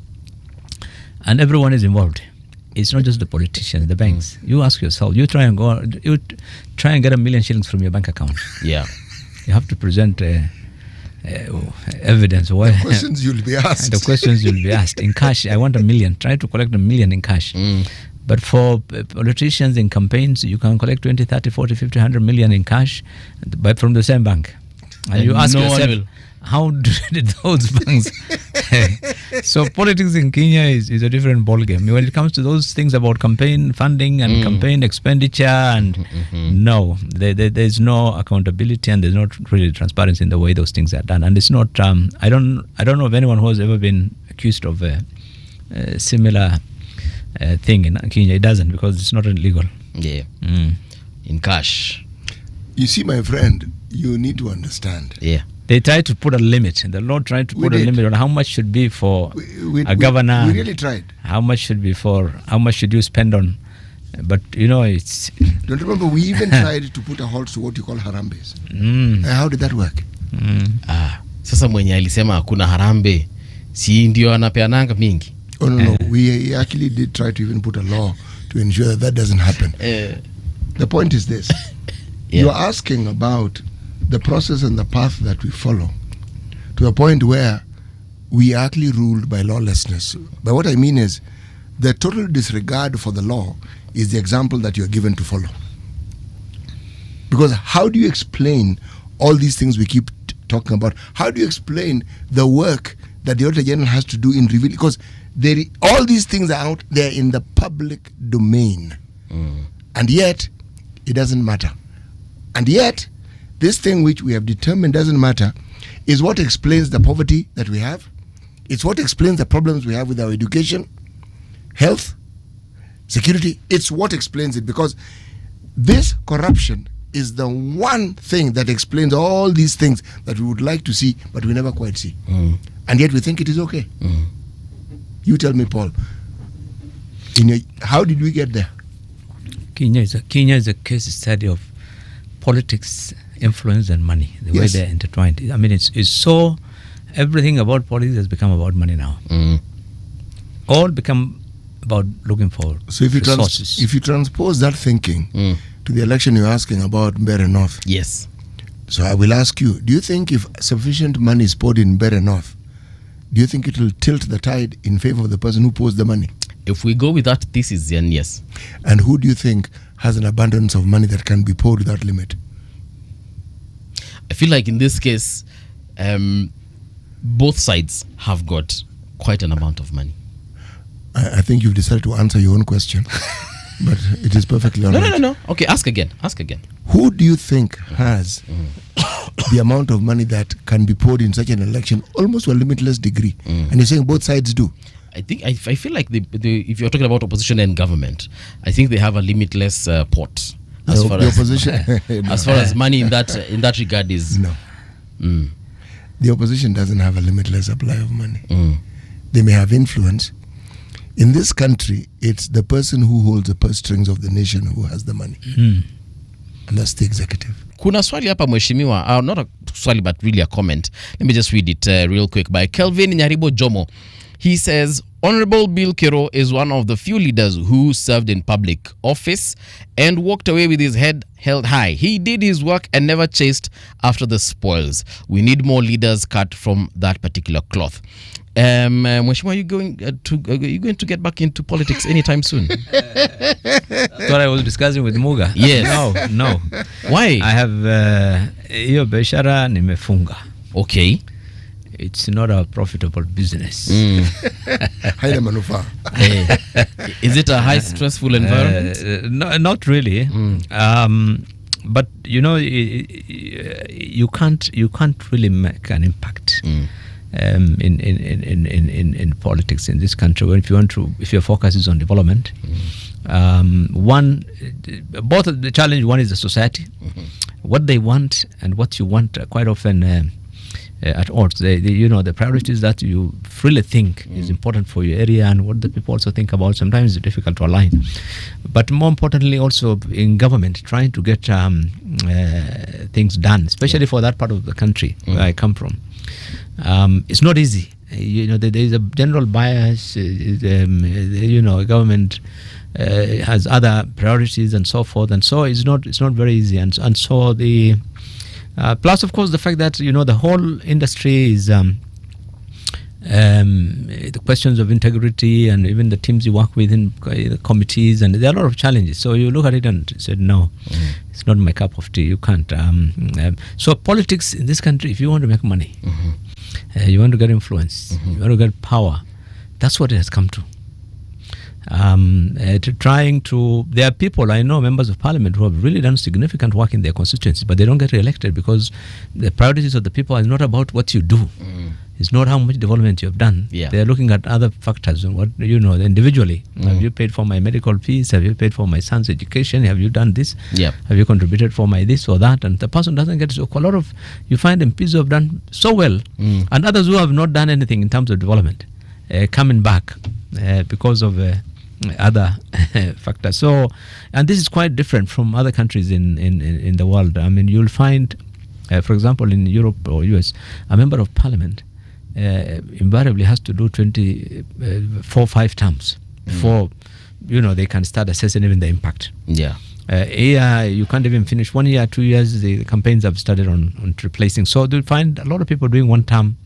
and everyone is involved. It's not just the politicians, the banks. You ask yourself, you try and get $1 million shillings from your bank account. Yeah, you have to present evidence. The questions you'll be asked. The questions you'll be asked in cash. I want $1 million. Try to collect $1 million in cash. But for politicians in campaigns, you can collect 20, 30, 40, 50, 100 million in cash, but from the same bank. And you ask yourself, how did those banks... So politics in Kenya is a different ballgame. When it comes to those things about campaign funding and campaign expenditure, and no, there's no accountability, and there's not really transparency in the way those things are done. And it's not... I don't know of anyone who has ever been accused of a similar thing in Kenya. It doesn't, because it's not illegal. Yeah. In cash. You see, my friend, you need to understand. Yeah. They tried to put a limit. The law tried to put a limit on how much should be for a governor. We really tried. How much should you spend on? But it's... Don't remember, we even tried to put a halt to what you call harambes. How did that work? Sasa mwenye alisema hakuna harambe, si ndio anapeananga mingi? Oh, no. We actually did try to even put a law to ensure that doesn't happen. The point is this. You're asking about the process and the path that we follow to a point where we are actually ruled by lawlessness. But what I mean is the total disregard for the law is the example that you're given to follow. Because how do you explain all these things we keep talking about? How do you explain the work that the Auditor General has to do in revealing? Because all these things are out there in the public domain. And yet, it doesn't matter. And yet, this thing which we have determined doesn't matter is what explains the poverty that we have. It's what explains the problems we have with our education, health, security. It's what explains it, because this corruption is the one thing that explains all these things that we would like to see, but we never quite see. And yet we think it is okay. You tell me, Paul, how did we get there? Kenya is a case study of politics, influence, and money, the way they're intertwined. I mean, it's so, everything about politics has become about money now. All become about looking for resources. If you transpose that thinking to the election you're asking about Mbeere North. Yes. So I will ask you, do you think if sufficient money is poured in Mbeere North, do you think it will tilt the tide in favor of the person who pours the money? If we go with that thesis, then yes. And who do you think has an abundance of money that can be poured without limit? I feel like in this case, both sides have got quite an amount of money. I think you've decided to answer your own question, but it is perfectly all right. No. Okay, ask again. Who do you think has the amount of money that can be poured in such an election almost to a limitless degree? And you're saying both sides do? I think I feel like if you're talking about opposition and government, I think they have a limitless pot as far as opposition. As far as money in that regard is no. The opposition doesn't have a limitless supply of money. They may have influence. In this country, it's the person who holds the purse strings of the nation who has the money, and that's the executive. Kuna swali hapa mheshimiwa, not a swali but really a comment. Let me just read it real quick by Kelvin Nyaribo Jomo. He says, Honorable Billow Kerrow is one of the few leaders who served in public office and walked away with his head held high. He did his work and never chased after the spoils. We need more leaders cut from that particular cloth. Mheshimiwa, are you going to get back into politics anytime soon? What I was discussing with Muga. Yes. No. Why? I have hiyo biashara nimefunga. Okay. It's not a profitable business. Haina manufaa. Is it a high stressful environment? No, not really. But you know, you can't really make an impact in politics in this country. If your focus is on development, both of the challenge. One is the society, what they want and what you want. Quite often. At odds, the priorities that you freely think is important for your area and what the people also think about. Sometimes it's difficult to align, but more importantly, also in government, trying to get things done, especially for that part of the country where I come from. It's not easy. There is a general bias. Government has other priorities and so forth, and so it's not very easy, and so the. Plus, of course, the fact that the whole industry is the questions of integrity and even the teams you work with in the committees, and there are a lot of challenges. So you look at it and said, no, it's not my cup of tea. You can't. So politics in this country, if you want to make money, you want to get influence, you want to get power, that's what it has come to. There are people, I know, members of parliament who have really done significant work in their constituencies, but they don't get re-elected because the priorities of the people is not about what you do. It's not how much development you have done. They're looking at other factors and what individually. Have you paid for my medical fees? Have you paid for my son's education? Have you done this? Have you contributed for my this or that? And the person doesn't get so. A lot of you find MPs who have done so well, and others who have not done anything in terms of development, coming back because of other factors. So, and this is quite different from other countries in the world. I mean, you'll find, for example, in Europe or US, a member of parliament invariably has to do 4-5 terms before they can start assessing even the impact. Here you can't even finish 1 year, 2 years. The campaigns have started on replacing. So you'll find a lot of people doing one term.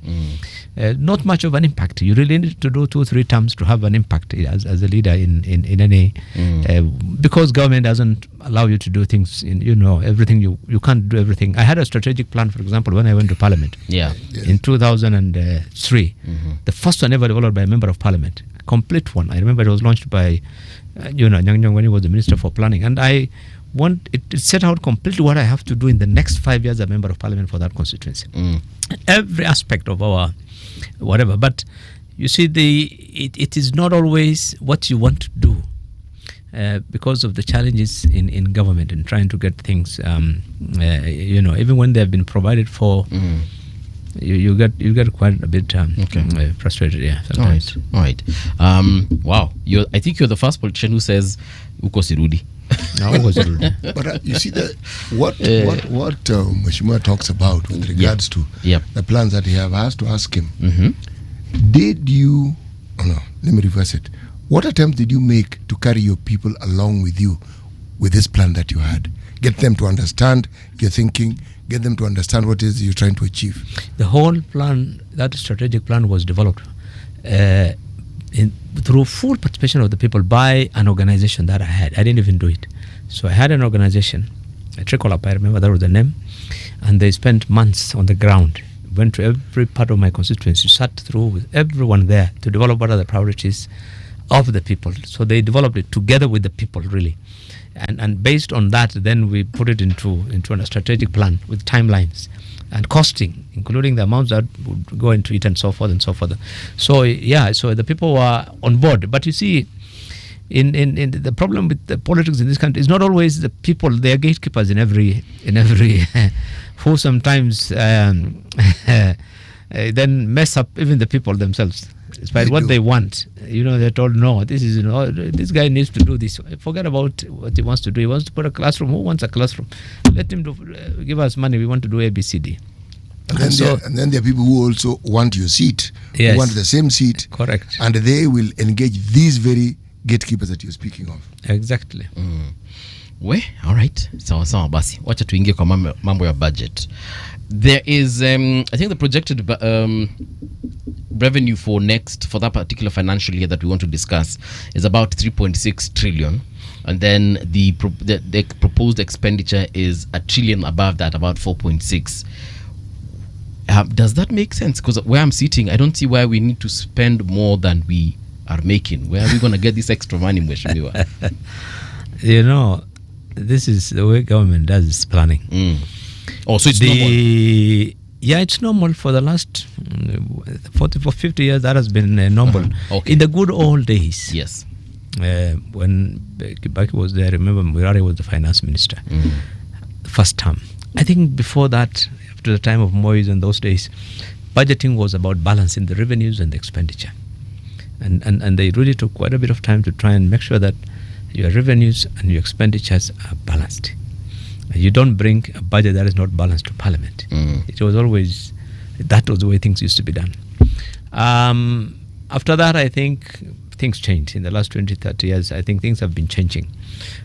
Not much of an impact. You really need to do 2-3 terms to have an impact as a leader in any because government doesn't allow you to do things everything. You can't do everything. I had a strategic plan, for example, when I went to parliament in 2003. The first one ever developed by a member of parliament, a complete one. I remember it was launched by Nyang Nyang when he was the Minister for Planning, and I it set out completely what I have to do in the next 5 years as a member of parliament for that constituency. Every aspect of our whatever. But you see, it is not always what you want to do because of the challenges in government and trying to get things, even when they have been provided for. You get quite a bit frustrated. Yeah. Sometimes. All right. Wow. I think you're the first politician who says uko sirudi. But you see what Mheshimiwa talks about with regards to the plans that he has to ask him. Did you? Oh no, let me reverse it. What attempt did you make to carry your people along with you with this plan that you had? Get them to understand your thinking. Get them to understand what it is you're trying to achieve. The whole plan, that strategic plan, was developed through full participation of the people by an organization that I had. I didn't even do it. So I had an organization, a Trickle Up, I remember that was the name, and they spent months on the ground, went to every part of my constituency, sat through with everyone there to develop what are the priorities of the people. So they developed it together with the people, really. And based on that, then we put it into a strategic plan with timelines and costing, including the amounts that would go into it and so forth and so forth. So so the people were on board. But you see, in the problem with the politics in this country is not always the people. They are gatekeepers in every who sometimes then mess up even the people themselves. Despite what they want, they're told, no, this guy needs to do this. Forget about what he wants to do. He wants to put a classroom. Who wants a classroom? Let him give us money. We want to do ABCD. And then there are people who also want your seat, who want the same seat. Correct. And they will engage these very gatekeepers that you're speaking of. Exactly. All right. Sawa basi. Wacha tuingie kwa mambo ya budget. There is, I think the projected revenue for that particular financial year that we want to discuss is about 3.6 trillion. And then the proposed expenditure is a trillion above that, about 4.6. Does that make sense? Because where I'm sitting, I don't see why we need to spend more than we are making. Where are we going to get this extra money, Mheshimiwa? This is the way government does its planning. So it's normal? Yeah, it's normal for the last 40 or 50 years. That has been normal. Okay. In the good old days. Yes. When Kibaki was there, remember Mbeere was the finance minister. First term. I think before that, after the time of Moise and those days, budgeting was about balancing the revenues and the expenditure. And they really took quite a bit of time to try and make sure that your revenues and your expenditures are balanced. You don't bring a budget that is not balanced to Parliament. It was always, that was the way things used to be done. After that, I think things changed. In the last 20, 30 years, I think things have been changing.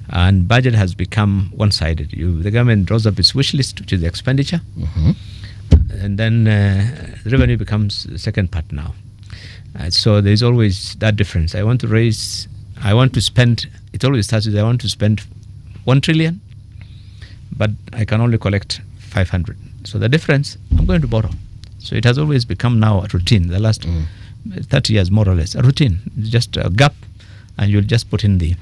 And budget has become one-sided. The government draws up its wish list, which is the expenditure. And then revenue becomes the second part now. So there's always that difference. I want to spend, it always starts with I want to spend 1 trillion, but I can only collect 500. So the difference, I'm going to borrow. So it has always become now a routine, the last 30 years more or less, a routine. It's just a gap, and you'll just put in the...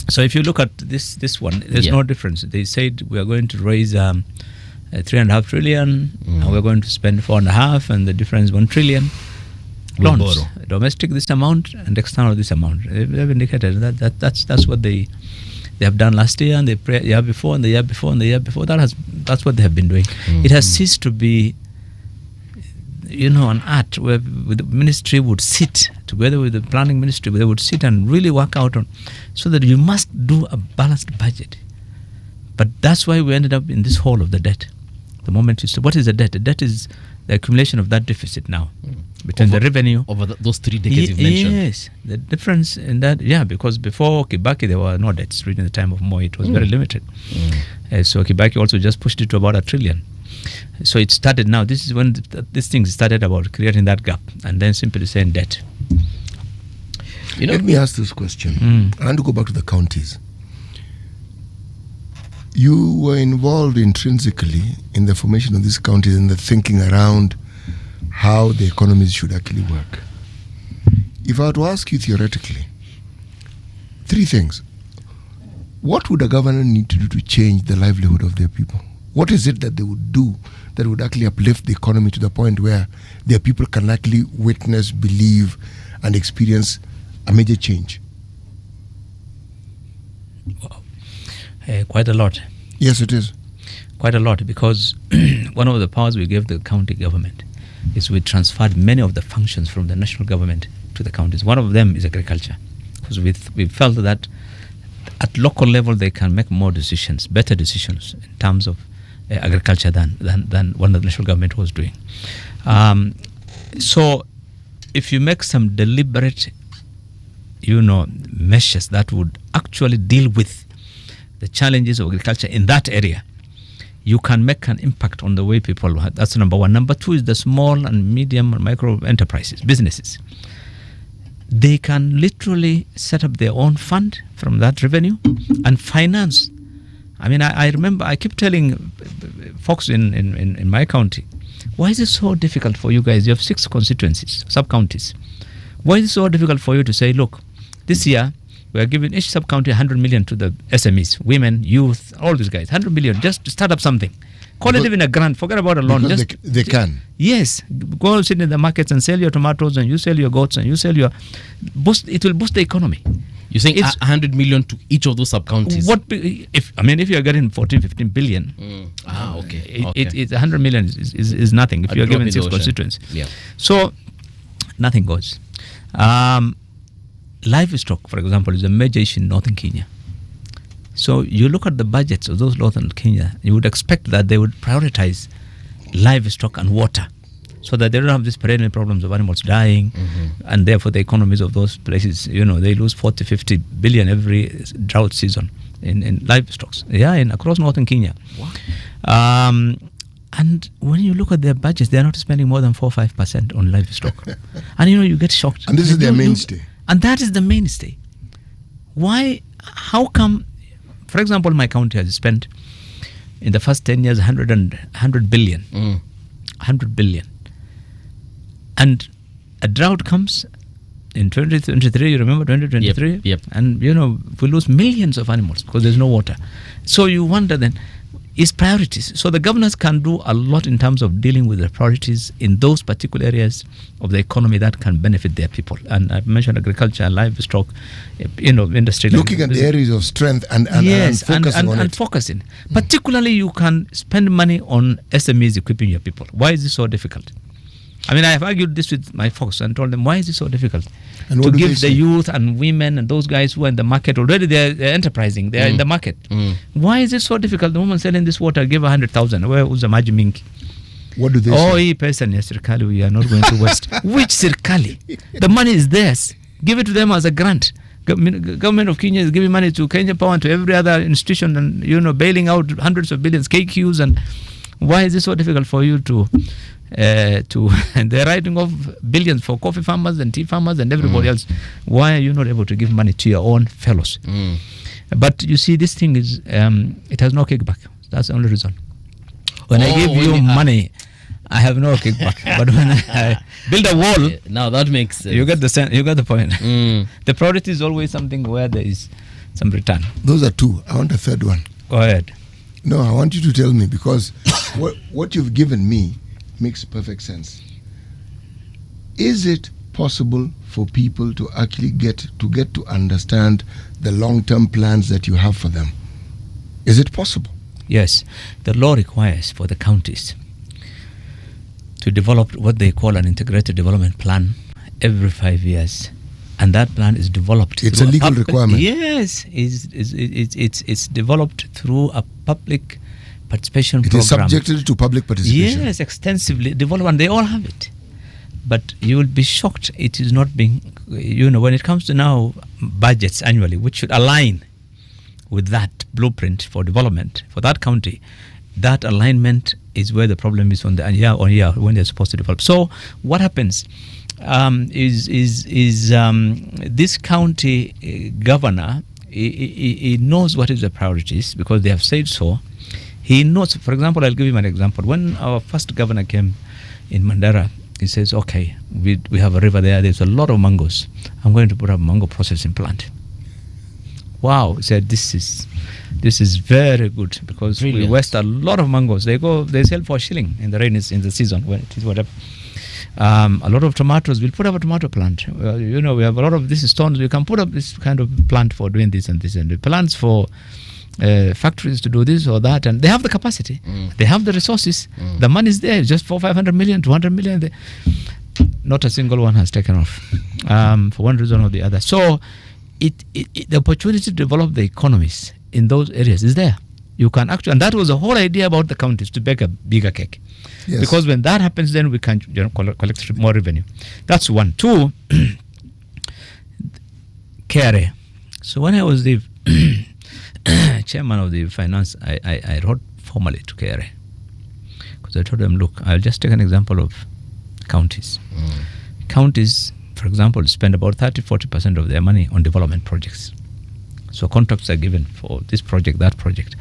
So if you look at this one, there's no difference. They said we are going to raise 3.5 trillion, and we're going to spend 4.5, and the difference 1 trillion. Loans, domestic this amount and external this amount. They've indicated that's what they have done last year and the year before and the year before and the year before. That's what they have been doing. It has ceased to be, an art where the ministry would sit together with the planning ministry. They would sit and really work out on, so that you must do a balanced budget. But that's why we ended up in this hole of the debt. The moment you say, what is the debt? The debt is the accumulation of that deficit now. Between the revenue over those 3 decades you've mentioned. Yes, the difference in that, because before Kibaki there were no debts. During the time of Moi, it was very limited. So Kibaki also just pushed it to about 1 trillion. So it started now. This is when these things started about creating that gap, and then simply saying debt. Let me ask this question. I want to go back to the counties. You were involved intrinsically in the formation of these counties and the thinking around how the economies should actually work. If I were to ask you theoretically, 3 things. what would a governor need to do to change the livelihood of their people? What is it that they would do that would actually uplift the economy to the point where their people can actually witness, believe, and experience a major change? Quite a lot. Yes, it is. Quite a lot, because one of the powers we gave the county government is we transferred many of the functions from the national government to the counties. One of them is agriculture, because we felt that at local level they can make more decisions, better decisions in terms of agriculture than what the national government was doing. So if you make some deliberate, measures that would actually deal with the challenges of agriculture in that area, you can make an impact on the way people. That's number one. Number two is the small and medium and micro enterprises, businesses. They can literally set up their own fund from that revenue and finance. I mean, I remember, I keep telling folks in my county, why is it so difficult for you guys? You have 6 constituencies, sub-counties. Why is it so difficult for you to say, look, this year we are giving each sub-county 100 million to the SMEs, women, youth, all these guys, 100 million just to start up something. Call it even a grant, forget about a loan. Because they can. Yes, go sit in the markets and sell your tomatoes, and you sell your goats, and you sell your... it will boost the economy. You're saying 100 million to each of those sub-counties? If you're getting 14, 15 billion, okay. It's 100 million is nothing if you're given 6 constituents. Yeah. So, nothing goes. Livestock, for example, is a major issue in northern Kenya. So you look at the budgets of those northern Kenya, you would expect that they would prioritize livestock and water, so that they don't have these perennial problems of animals dying, and therefore the economies of those places, they lose 40, 50 billion every drought season in livestock. Across northern Kenya. Wow. And when you look at their budgets, they're not spending more than 4 or 5% on livestock. And you get shocked. And this is their mainstay. And that is the mainstay. Why? How come? For example, my county has spent in the first 10 years 100 billion. 100 billion. And a drought comes in 2023, you remember 2023? Yep. And, we lose millions of animals because there's no water. So you wonder then, is priorities. So the governors can do a lot in terms of dealing with the priorities in those particular areas of the economy that can benefit their people. And I've mentioned agriculture, livestock, industry. Looking at the areas of strength and focusing on it. Focusing. Particularly, you can spend money on SMEs equipping your people. Why is this so difficult? I mean, I have argued this with my folks and told them, why is it so difficult to give the youth and women and those guys who are in the market already? They're enterprising. They're in the market. Why is it so difficult? The woman selling this water, give 100,000. Where was the maji mingi? What do they say? Person, Sirkali, we are not going to waste. Which Sirkali? The money is theirs. Give it to them as a grant. Government of Kenya is giving money to Kenya Power and to every other institution, and bailing out hundreds of billions, KQs. And why is it so difficult for you to and they're writing off billions for coffee farmers and tea farmers and everybody else? Why are you not able to give money to your own fellows? But you see, this thing is it has no kickback. That's the only reason. When I give you money, I have no kickback. But when I build a wall, now that makes sense. You get the point. The priority is always something where there is some return. Those are 2. I want a third one. Go ahead. No, I want you to tell me, because what you've given me makes perfect sense. Is it possible for people to actually get to understand the long-term plans that you have for them? Is it possible? Yes. The law requires for the counties to develop what they call an integrated development plan every 5 years. And that plan is developed. It's a legal requirement. Yes. It's developed through a public participation program. It is subjected to public participation. Yes, extensively developed, and they all have it. But you will be shocked it is not being, when it comes to now budgets annually, which should align with that blueprint for development for that county, that alignment is where the problem is on year when they're supposed to develop. So what happens is this county governor, he knows what is the priorities because they have said so. He knows, for example, I'll give you an example. When our first governor came in Mandara, he says, okay, we have a river there, there's a lot of mangoes. I'm going to put up a mango processing plant. wow, he said this is very good because we Brilliant. waste a lot of mangoes. They sell for a shilling in the season when it is whatever. A lot of tomatoes. We'll put up a tomato plant. We have a lot of these stones. We can put up this kind of plant for doing this and this, and the plants for factories to do this or that, and they have the capacity. They have the resources. The money is there. Just for 500 million, 200 million. Not a single one has taken off for one reason or the other. So the opportunity to develop the economies in those areas is there. You can actually, and that was the whole idea about the counties, to bake a bigger cake. Yes. Because when that happens, then we can collect more revenue. That's one. Two, Kerry. So when I was the chairman of the finance, I wrote formally to Kerry because I told them, look, I'll just take an example of counties. Counties, for example, spend about 30-40% of their money on development projects. So contracts are given for this project, that project.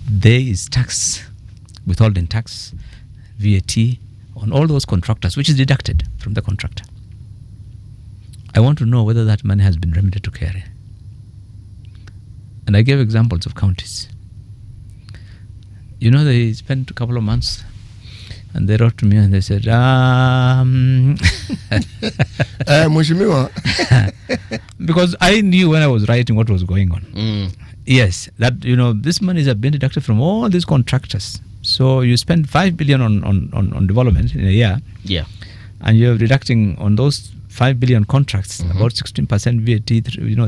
There is tax, withholding tax, VAT on all those contractors, which is deducted from the contractor. I want to know whether that money has been remitted to Kerry. And I gave examples of counties. They spent a couple of months and they wrote to me and they said, Mheshimiwa. because I knew when I was writing what was going on. Yes, that, this money has been deducted from all these contractors. So you spend 5 billion on development in a year. Yeah. And you're deducting on those 5 billion contracts about 16% VAT,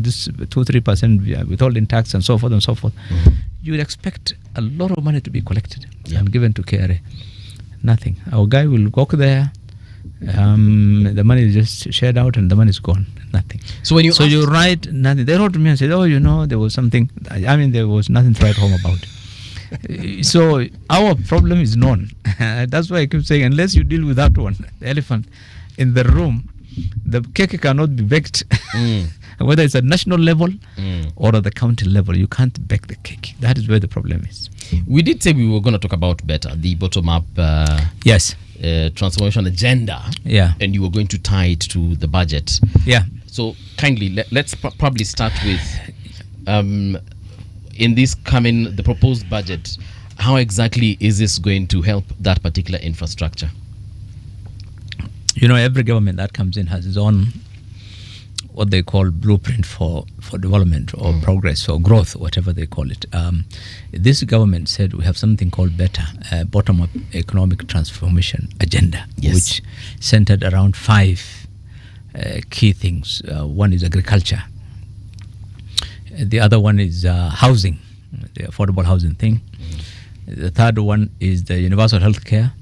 this 2-3% withholding tax and so forth and so forth. You would expect a lot of money to be collected and given to KRA. Nothing. Our guy will walk there. The money is just shared out and the money is gone. Nothing. So when you write nothing. They wrote to me and said, there was something. There was nothing to write home about. So our problem is known. That's why I keep saying, unless you deal with that one, the elephant in the room, the cake cannot be baked. Whether it's at national level or at the county level, you can't bake the cake. That is where the problem is. We did say we were going to talk about better, the bottom-up yes, transformation agenda. Yeah. And you were going to tie it to the budget. Yeah. So kindly, let's probably start with, in this the proposed budget, how exactly is this going to help that particular infrastructure? Every government that comes in has its own, what they call blueprint for development or progress or growth, whatever they call it. This government said we have something called better, bottom-up economic transformation agenda, which centered around 5 key things. One is agriculture. The other one is housing, the affordable housing thing. The third one is the universal health care.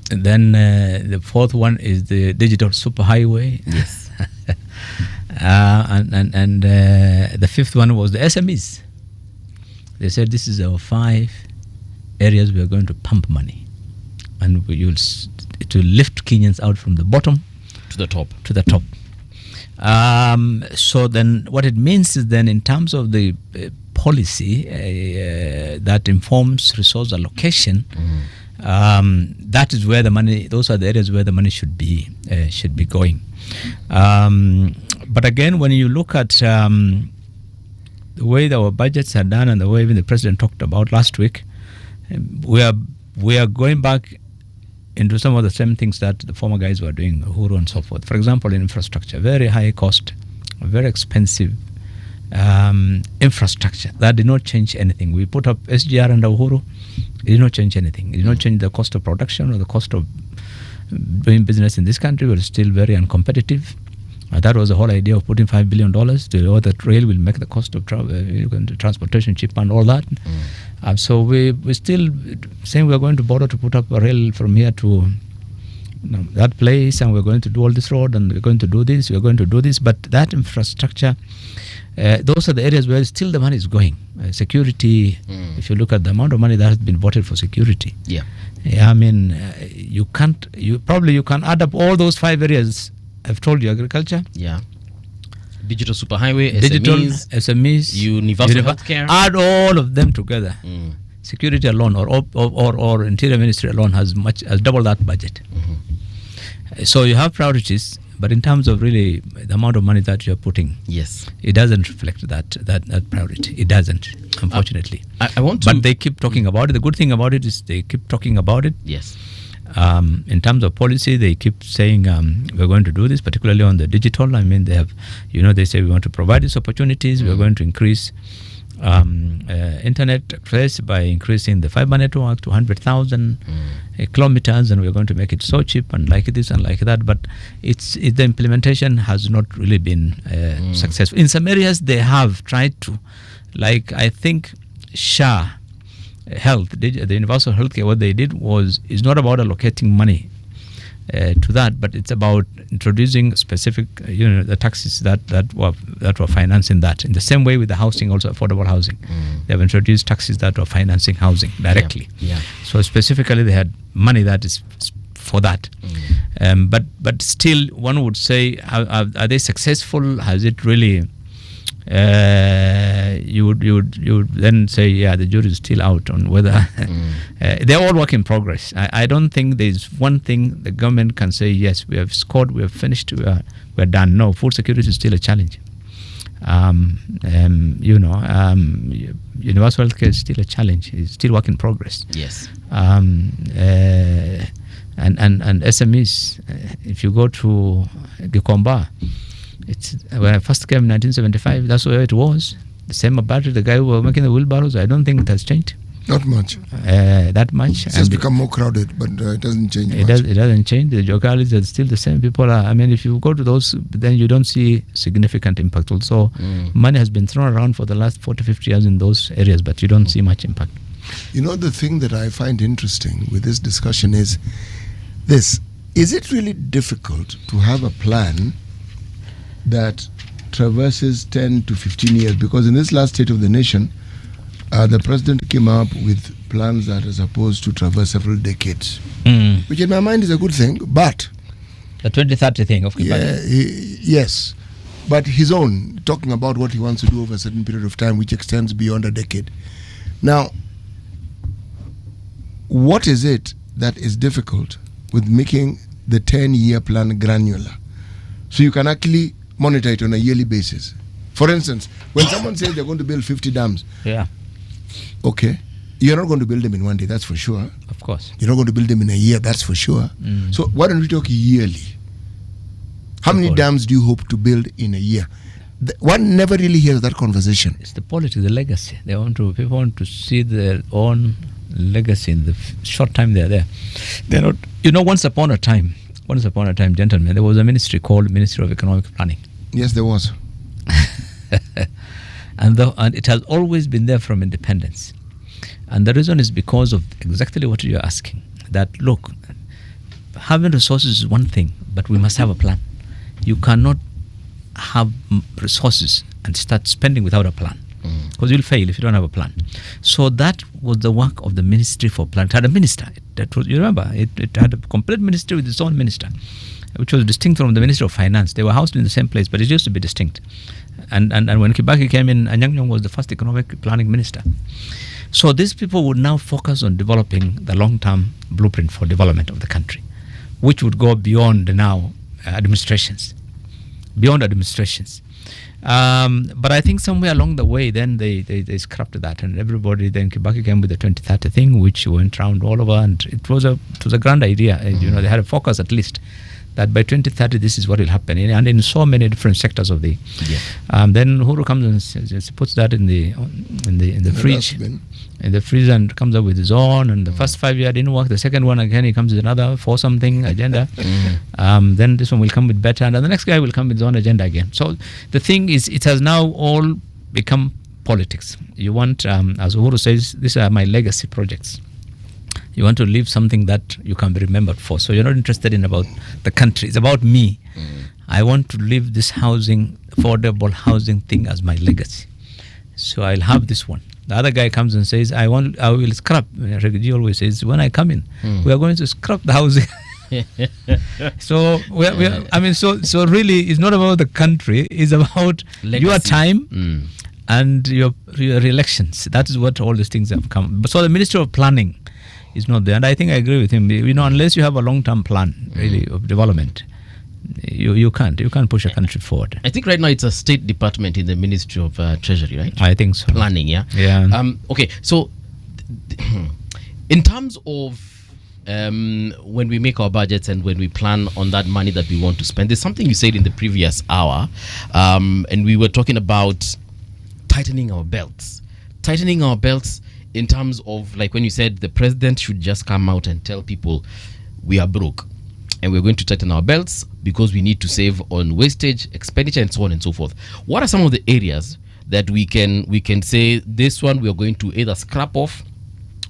And then the fourth one is the digital superhighway. Yes. And the fifth one was the SMEs. They said this is our 5 areas we are going to pump money, and it will lift Kenyans out from the bottom to the top. So then what it means is then in terms of the policy that informs resource allocation, that is where the money, those are the areas where the money should be going. But again, when you look at the way our budgets are done and the way even the president talked about last week, we are going back into some of the same things that the former guys were doing, Uhuru and so forth. For example, in infrastructure, very high cost, very expensive infrastructure that did not change anything. We put up SGR under Uhuru, it did not change anything. It did not change the cost of production or the cost of doing business in this country. We're still very uncompetitive. That was the whole idea of putting $5 billion to the rail will make the cost of transportation cheaper and all that. So we're still saying we're going to borrow to put up a rail from here to that place, and we're going to do all this road, and we're going to do this, but that infrastructure, those are the areas where still the money is going. Security, if you look at the amount of money that has been voted for security, you can add up all those 5 areas. I've told you, agriculture, digital superhighway, SMEs, universal healthcare. Add all of them together. Security alone, or Interior Ministry alone has double that budget. So you have priorities. But in terms of really the amount of money that you're putting, Yes. it doesn't reflect that priority. It doesn't, unfortunately. I want to. But they keep talking about it. The good thing about it is they keep talking about it. Yes. In terms of policy, they keep saying we're going to do this, particularly on the digital. I mean, they have, they say we want to provide these opportunities. We're going to increase internet access by increasing the fiber network to 100,000 kilometers, and we're going to make it so cheap and like this and like that. But the implementation has not really been successful. In some areas, they have tried to, like I think SHA health, the universal healthcare. What they did is not about allocating money to that, but it's about introducing specific, the taxes that were financing that. In the same way with the housing, also affordable housing, they have introduced taxes that were financing housing directly. Yeah. So specifically, they had money that is for that. But still, one would say, are they successful? Has it really? You would then say, the jury is still out on whether they're all work in progress. I don't think there's one thing the government can say, yes, we have scored, we have finished, we're done. No, food security is still a challenge. Universal healthcare is still a challenge. It's still work in progress. Yes. And SMEs, if you go to Gikomba, when I first came in 1975, that's where it was. The same about it, the guy who was making the wheelbarrows. I don't think it has changed. Not much. That much. It's just become more crowded, but it doesn't change much. It doesn't change. The localities are still the same. People are, if you go to those, then you don't see significant impact. Also, money has been thrown around for the last 40, 50 years in those areas, but you don't see much impact. The thing that I find interesting with this discussion is this. Is it really difficult to have a plan that traverses 10 to 15 years? Because in this last State of the Nation, the president came up with plans that are supposed to traverse several decades, which in my mind is a good thing, but... The 2030 thing of Kibaki. Yes, but his own, talking about what he wants to do over a certain period of time, which extends beyond a decade. Now, what is it that is difficult with making the 10-year plan granular? So you can actually monitor it on a yearly basis. For instance, when someone says they're going to build 50 dams, okay, you're not going to build them in one day, that's for sure. Of course. You're not going to build them in a year, that's for sure. So why don't we talk yearly? How many dams do you hope to build in a year? One never really hears that conversation. It's the politics, the legacy. People want to see their own legacy in the short time they're there. They're not, once upon a time, gentlemen, there was a ministry called Ministry of Economic Planning. Yes, there was. and it has always been there from independence. And the reason is because of exactly what you're asking. That, look, having resources is one thing, but we must have a plan. You cannot have resources and start spending without a plan, because you'll fail if you don't have a plan. So that was the work of the Ministry for Plan. It had a minister. You remember, it had a complete ministry with its own minister, which was distinct from the Ministry of Finance. They were housed in the same place, but it used to be distinct. And when Kibaki came in, Anyang Nyong was the first economic planning minister. So these people would now focus on developing the long-term blueprint for development of the country, which would go beyond now administrations. But I think somewhere along the way, then they scrapped that, and everybody, then Kibaki came with the 2030 thing, which went round all over, and it was a grand idea. They had a focus at least that by 2030 this is what will happen, and in so many different sectors of the. Then Uhuru comes and puts that in the fridge. In the freezer, and comes up with his own, and the first 5 years didn't work. The second one again, he comes with another for something agenda. Then this one will come with better, and then the next guy will come with his own agenda again. So the thing is, it has now all become politics. You want, as Uhuru says, these are my legacy projects. You want to leave something that you can be remembered for. So you're not interested in about the country. It's about me. I want to leave this housing, affordable housing thing as my legacy. So I'll have this one. The other guy comes and says, I will scrap. Riggy always says, when I come in, we are going to scrap the housing. So so really, it's not about the country. It's about legacy. Your time and your elections. That is what all these things have come. So the Ministry of Planning is not there, and I think I agree with him. Unless you have a long-term plan really of development, You can't push a country forward. I think right now it's a State Department in the Ministry of Treasury, right? I think so. Planning, yeah. Okay, so in terms of when we make our budgets and when we plan on that money that we want to spend, there's something you said in the previous hour, and we were talking about tightening our belts in terms of, like, when you said the president should just come out and tell people we are broke and we're going to tighten our belts because we need to save on wastage, expenditure, and so on and so forth. What are some of the areas that we can say this one we are going to either scrap off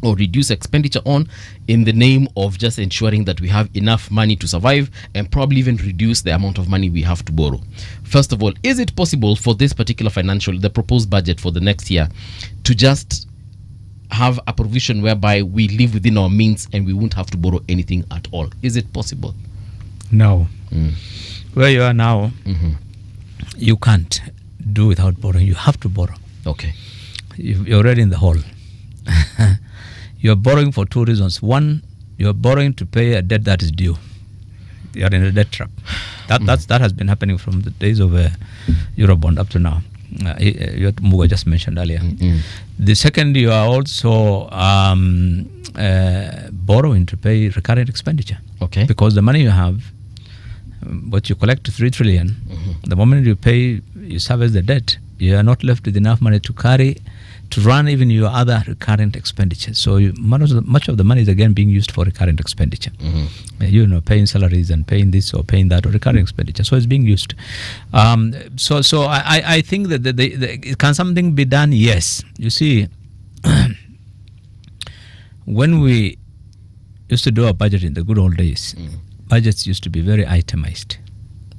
or reduce expenditure on in the name of just ensuring that we have enough money to survive, and probably even reduce the amount of money we have to borrow? First of all, is it possible for this particular the proposed budget for the next year, to just have a provision whereby we live within our means and we won't have to borrow anything at all? Is it possible? No. Where you are now, you can't do without borrowing. You have to borrow. Okay. You're already in the hole. You're borrowing for two reasons. One, you're borrowing to pay a debt that is due. You're in a debt trap. That has been happening from the days of Eurobond up to now. Muga just mentioned earlier. The second, you are also borrowing to pay recurrent expenditure. Okay. Because the money you have, what you collect 3 trillion, the moment you pay, you service the debt, you are not left with enough money to run even your other recurrent expenditure. So much of the money is again being used for recurrent expenditure. Paying salaries and paying this or paying that, or recurrent expenditure. So it's being used. So I think that can something be done? Yes. You see, when we used to do our budget in the good old days, budgets used to be very itemized.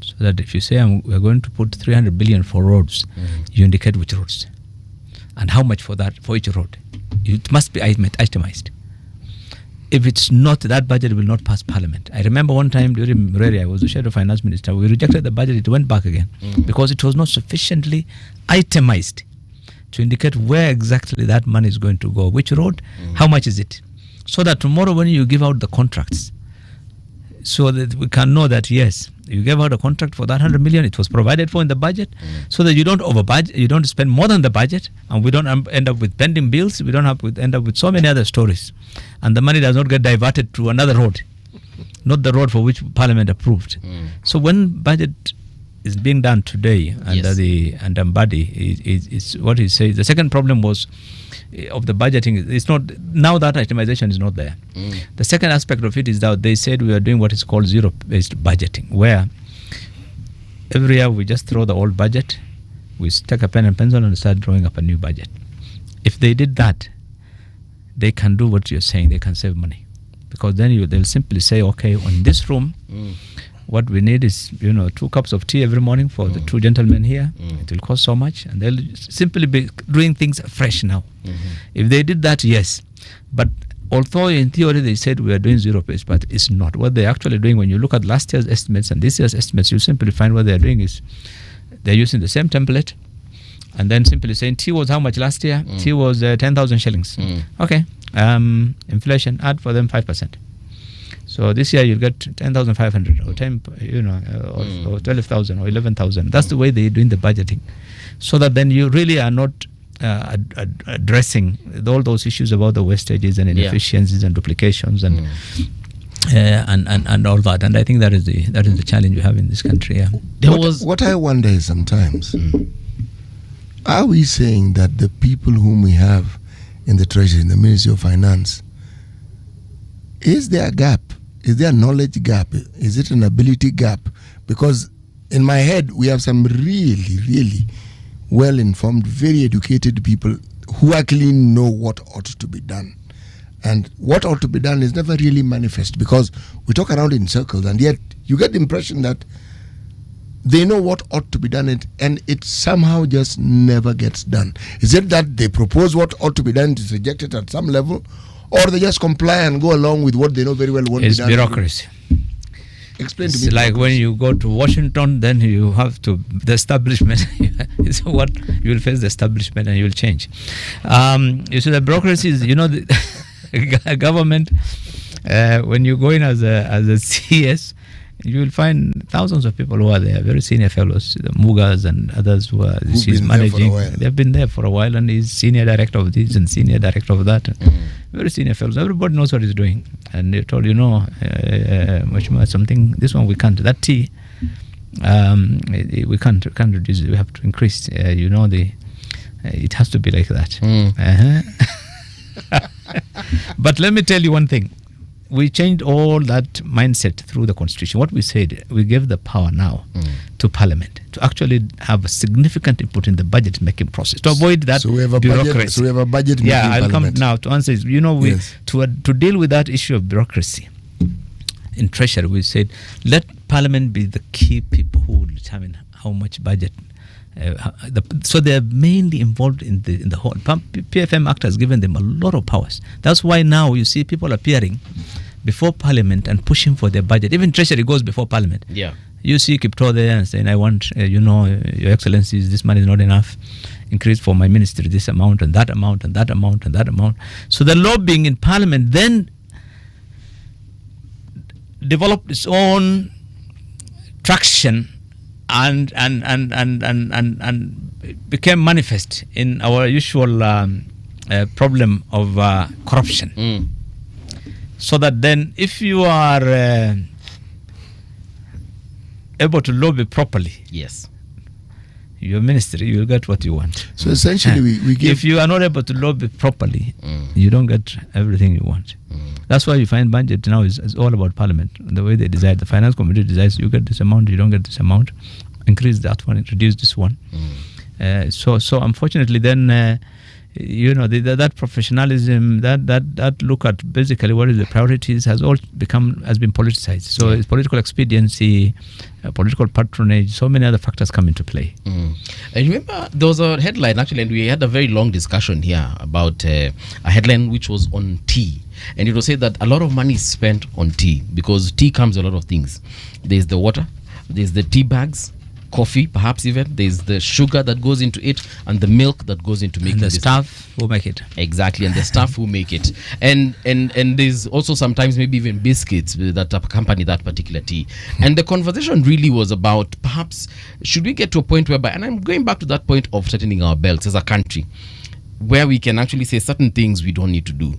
So that if you say we're going to put 300 billion for roads, you indicate which roads and how much for each road. It must be itemized. If it's not, that budget will not pass Parliament. I remember one time during Mbeere, I was the Shadow Finance Minister, we rejected the budget, it went back again because it was not sufficiently itemized to indicate where exactly that money is going to go, which road, how much is it, so that tomorrow when you give out the contracts, so that we can know that yes, you gave out a contract for that 100 million, it was provided for in the budget, so that you don't overbudget, you don't spend more than the budget, and we don't end up with pending bills, we don't end up with so many other stories, and the money does not get diverted to another road, not the road for which Parliament approved. So when budget is being done today under under Mbeere, is what he says. The second problem was of the budgeting. It's not now that itemization is not there. The second aspect of it is that they said we are doing what is called zero-based budgeting, where every year we just throw the old budget, we take a pen and pencil and start drawing up a new budget. If they did that, they can do what you're saying. They can save money, because then they'll simply say, okay, on this room, what we need is 2 cups of tea every morning for the 2 gentlemen here. It will cost so much, and they'll simply be doing things fresh now. If they did that, yes. But although in theory they said we are doing zero-based, but it's not. What they're actually doing, when you look at last year's estimates and this year's estimates, you simply find what they're doing is they're using the same template and then simply saying tea was how much last year? Tea was 10,000 shillings. Okay, inflation, add for them 5%. So this year you'll get 10,500 or 10, or 12,000 or 11,000. That's the way they're doing the budgeting, so that then you really are not addressing all those issues about the wastages and inefficiencies and duplications and all that. And I think that is the challenge we have in this country. What I wonder is sometimes, are we saying that the people whom we have in the Treasury, in the Ministry of Finance, is there a gap? Is there a knowledge gap? Is it an ability gap? Because in my head, we have some really, really well-informed, very educated people who actually know what ought to be done. And what ought to be done is never really manifest, because we talk around in circles, and yet you get the impression that they know what ought to be done, and it somehow just never gets done. Is it that they propose what ought to be done, it is rejected at some level, or they just comply and go along with what they know very well won't be done? It's bureaucracy. Explain to me. It's like when you go to Washington, then you have to, the establishment, is what you will face the establishment and you will change. You see, the bureaucracy is, the government, when you go in as a CS, you will find thousands of people who are there, very senior fellows, the Mugas and others who are he's managing. They've been there for a while, and he's senior director of this and senior director of that. Very senior fellows. Everybody knows what he's doing. And they told, something, this one we can't. That tea, we can't reduce it. We have to increase. It has to be like that. But let me tell you one thing. We changed all that mindset through the constitution. What we said, we gave the power now to Parliament to actually have a significant input in the budget making process to avoid that bureaucracy. So we have a budget making I'll Parliament. come now to answer. To deal with that issue of bureaucracy in Treasury, we said let Parliament be the key people who will determine how much budget. So they're mainly involved in the whole. PFM Act has given them a lot of powers. That's why now you see people appearing before Parliament and pushing for their budget. Even Treasury goes before Parliament. Yeah. You see Kipto there and saying, I want, Your Excellencies, this money is not enough. Increase for my ministry this amount and that amount and that amount and that amount. So the lobbying in Parliament then developed its own traction and became manifest in our usual problem of corruption. So that then if you are able to lobby properly, yes, your ministry, you will get what you want. So essentially we give... If you are not able to lobby properly, you don't get everything you want. That's why you find budget now is all about Parliament. The way they decide, the Finance Committee decides, you get this amount, you don't get this amount, increase that one, introduce this one. So unfortunately then, that professionalism, that look at basically what is the priorities has been politicized. So it's political expediency, political patronage, so many other factors come into play. And remember, there was a headline actually, and we had a very long discussion here about a headline which was on tea. And it was said that a lot of money is spent on tea because tea comes with a lot of things. There's the water, there's the tea bags, coffee, perhaps even. There's the sugar that goes into it and the milk that goes into making the staff who make it. Exactly, and the staff who make it. And there's also sometimes maybe even biscuits that accompany that particular tea. And the conversation really was about perhaps should we get to a point whereby, and I'm going back to that point of tightening our belts as a country, where we can actually say certain things we don't need to do.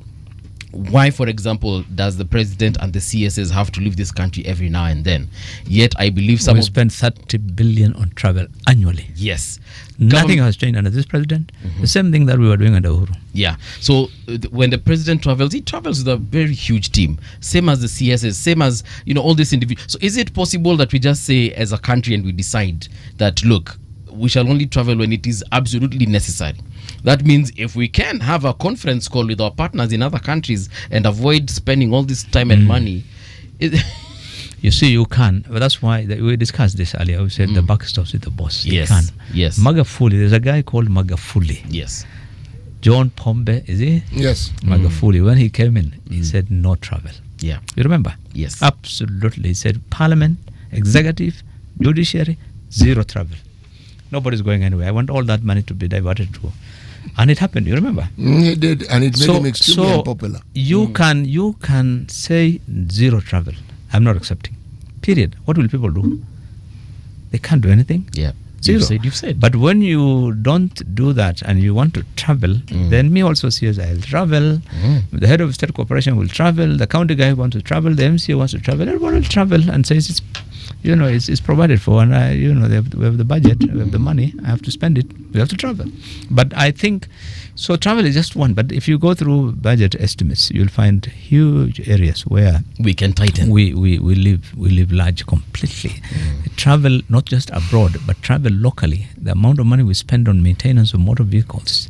Why, for example, does the president and the CSs have to leave this country every now and then? Yet I believe we spend 30 billion on travel annually. Yes. Nothing has changed under this president. The same thing that we were doing under Uhuru. Yeah. So when the president travels, he travels with a very huge team. Same as the CSs, same as, all these individuals. So is it possible that we just say as a country and we decide that, look, we shall only travel when it is absolutely necessary? That means if we can have a conference call with our partners in other countries and avoid spending all this time and money. You see, you can. But that's why we discussed this earlier. We said the buck stops with the boss. Yes. You can. Yes. Magufuli, there's a guy called Magufuli. Yes. John Pombe, is he? Yes. Magufuli, when he came in, he said no travel. Yeah. You remember? Yes. Absolutely. He said Parliament, executive, judiciary, zero travel. Nobody's going anywhere. I want all that money to be diverted to. And it happened, you remember? It did, and it made him extremely unpopular. You can say zero travel. I'm not accepting. Period. What will people do? They can't do anything. Yeah. Zero. You've said. But when you don't do that and you want to travel, then me also says I'll travel. The head of state corporation will travel. The county guy wants to travel. The MCA wants to travel. Everyone will travel and says it's provided for, and we have the budget, we have the money. I have to spend it. We have to travel. But I think so. Travel is just one. But if you go through budget estimates, you'll find huge areas where we can tighten. We live large completely. Travel not just abroad, but travel locally. The amount of money we spend on maintenance of motor vehicles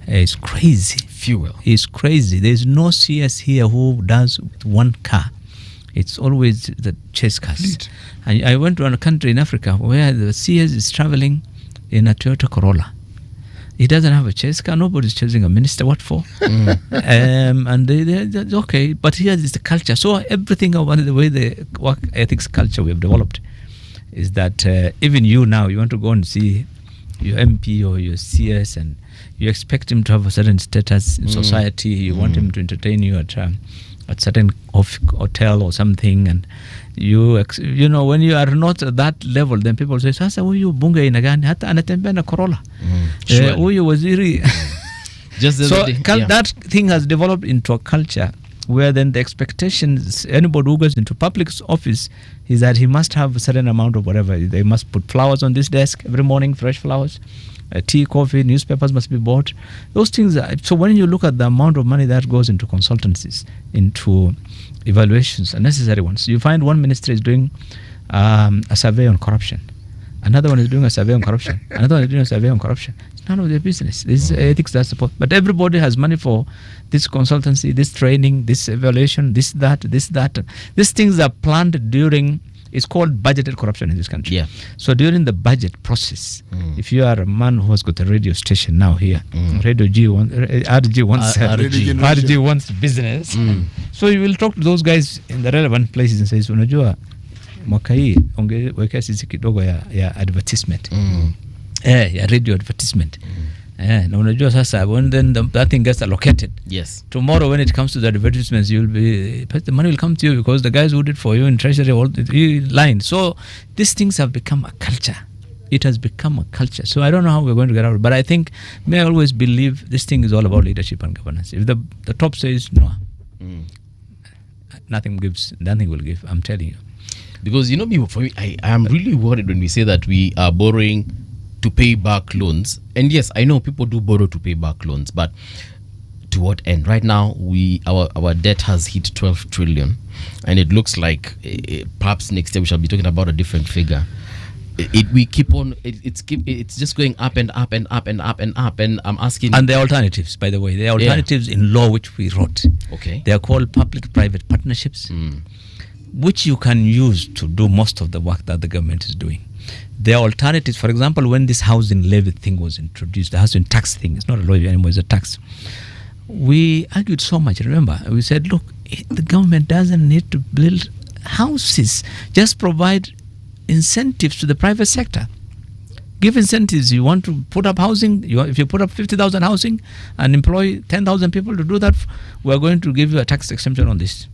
is crazy. Fuel is crazy. There is no CS here who does with one car. It's always the chase cars. And I went to a country in Africa where the CS is traveling in a Toyota Corolla. He doesn't have a chase car. Nobody's chasing a minister. What for? And they're okay. But here is the culture. So everything about the way the work ethics culture we have developed is that even you now, you want to go and see your MP or your CS and you expect him to have a certain status in society. You want him to entertain you at at certain hotel or something, and you know, when you are not at that level, then people say, sasa huyu bunge ina gani hata anatembea na Corolla, huyu waziri. Just so that thing has developed into a culture where then the expectations, anybody who goes into public office, is that he must have a certain amount of whatever. They must put flowers on this desk every morning, fresh flowers, tea, coffee, newspapers must be bought. Those things so when you look at the amount of money that goes into consultancies, into evaluations, unnecessary ones, you find one ministry is doing a survey on corruption, another one is doing a survey on corruption, another one is doing a survey on corruption. It's none of their business. This is ethics that's support. But everybody has money for this consultancy, this training, this evaluation, this, that. These things are planned during, it's called budgeted corruption in this country. Yeah. So during the budget process, if you are a man who has got a radio station now here, RG wants business. So you will talk to those guys in the relevant places and say, unajua mwaka hii ongeweka sisi kidogo ya advertisement. Ya radio advertisement. Na unajua sasa when then that thing gets allocated. Yes. Tomorrow when it comes to the advertisements, the money will come to you because the guys who did for you in treasury all line. So these things have become a culture. It has become a culture. So I don't know how we're going to get out of it. But I think, I always believe this thing is all about leadership and governance. If the top says no, nothing will give. I'm telling you. Because, for me, I am really worried when we say that we are borrowing to pay back loans. And yes, I know people do borrow to pay back loans, but to what end? Right now, our debt has hit 12 trillion, and it looks like perhaps next year we shall be talking about a different figure. We keep on. It's just going up and up and up and up and up. And I'm asking. And the alternatives, by the way, the alternatives in law which we wrote. Okay. They are called public-private partnerships, which you can use to do most of the work that the government is doing. The alternatives, for example, when this housing levy thing was introduced, the housing tax thing, it's not a levy anymore, it's a tax. We argued so much, remember? We said, look, the government doesn't need to build houses. Just provide incentives to the private sector. Give incentives. You want to put up housing, if you put up 50,000 housing and employ 10,000 people to do that, we're going to give you a tax exemption on this.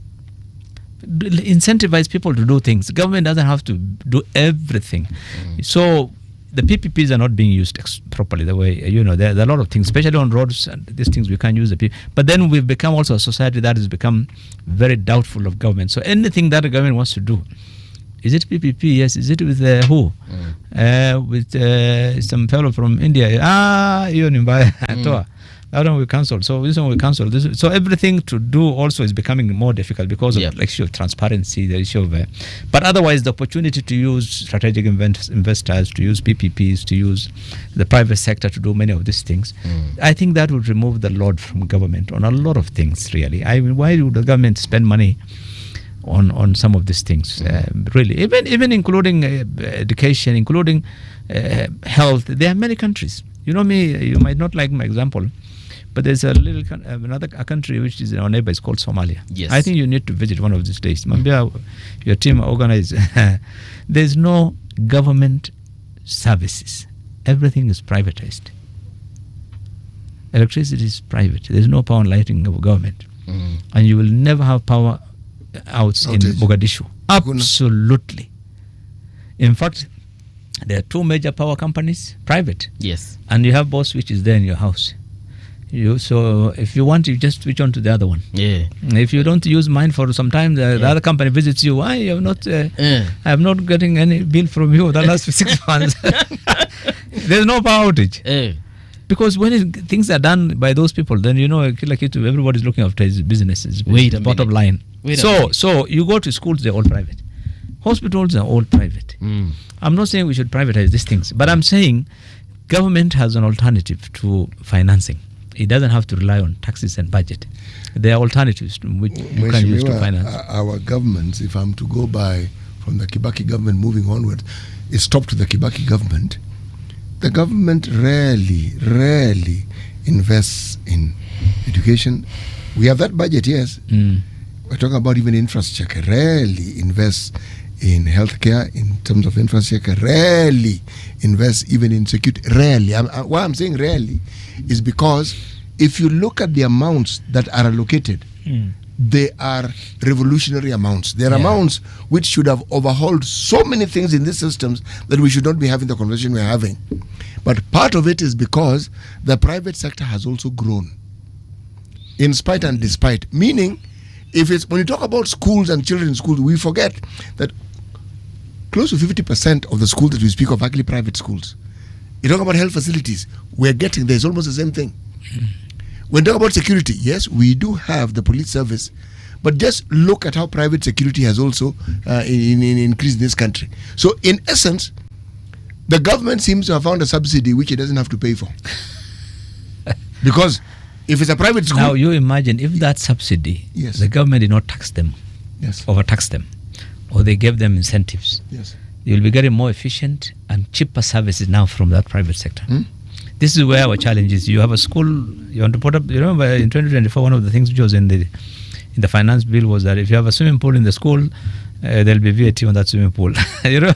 Incentivize people to do things. The government doesn't have to do everything. So the PPPs are not being used properly the way, there are a lot of things, especially on roads and these things we can't use the PPP. But then we've become also a society that has become very doubtful of government. So anything that the government wants to do, is it PPP? Yes. Is it with who? With some fellow from India. That one we cancelled. So this one we cancelled. So everything to do also is becoming more difficult because of the issue of transparency, the issue of... but otherwise, the opportunity to use strategic investors, to use PPPs, to use the private sector to do many of these things, I think that would remove the load from government on a lot of things, really. I mean, why would the government spend money on some of these things? Really, even including education, including health. There are many countries. You might not like my example, but there's a country which is our neighbor, is called Somalia. Yes. I think you need to visit one of these days. Mbeere, your team organize. There's no government services. Everything is privatized. Electricity is private. There's no power and lighting of government. And you will never have power outs in Mogadishu. Absolutely. In fact, there are two major power companies, private. Yes. And you have both switches there in your house. So if you want, you just switch on to the other one. Yeah. If you don't use mine for some time, the other company visits you. Why you have not? I'm not getting any bill from you the last 6 months. There's no power outage. Because when things are done by those people, then everybody's looking after his businesses. Wait a bottom line. So you go to schools, they're all private. Hospitals are all private. I'm not saying we should privatize these things, but I'm saying government has an alternative to financing. It doesn't have to rely on taxes and budget. There are alternatives which you can use to finance. Our governments, if I'm to go by from the Kibaki government moving onward, it stopped with the Kibaki government. The government rarely invests in education. We have that budget, yes. We're talking about even infrastructure. Rarely invests in healthcare in terms of infrastructure. Rarely invests even in security. Rarely. Why I'm saying rarely is because if you look at the amounts that are allocated they are revolutionary amounts. They are amounts which should have overhauled so many things in these systems that we should not be having the conversation we are having. But part of it is because the private sector has also grown, in spite and despite. Meaning, when you talk about schools and children in schools, we forget that close to 50% of the schools that we speak of are actually private schools. You talk about health facilities, there's almost the same thing. When you talk about security, yes, we do have the police service, but just look at how private security has also increased in this country. So in essence, the government seems to have found a subsidy which it doesn't have to pay for. Because if it's a private school... Now you imagine if that subsidy, the government did not tax them, overtax them, or they gave them incentives, you'll be getting more efficient and cheaper services now from that private sector. This is where our challenge is. You have a school, you want to put up, you remember in 2024, one of the things which was in the finance bill was that if you have a swimming pool in the school, there'll be VAT on that swimming pool. You know?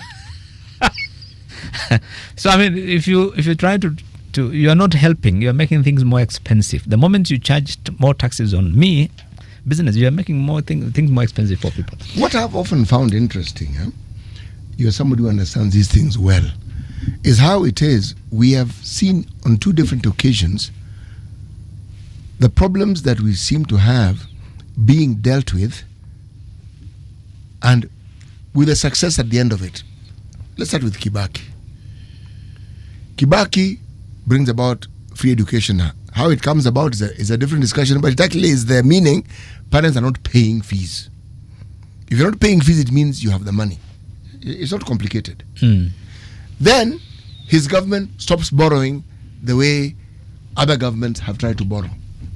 So, I mean, if you try to you are not helping, you are making things more expensive. The moment you charged more taxes on me, business, you are making more things more expensive for people. What I've often found interesting, you're somebody who understands these things well, is how it is we have seen on two different occasions the problems that we seem to have being dealt with and with a success at the end of it. Let's start with Kibaki. Kibaki brings about free education. How it comes about is a different discussion, but it actually is the meaning parents are not paying fees. If you're not paying fees, it means you have the money. It's not complicated. Then his government stops borrowing the way other governments have tried to borrow,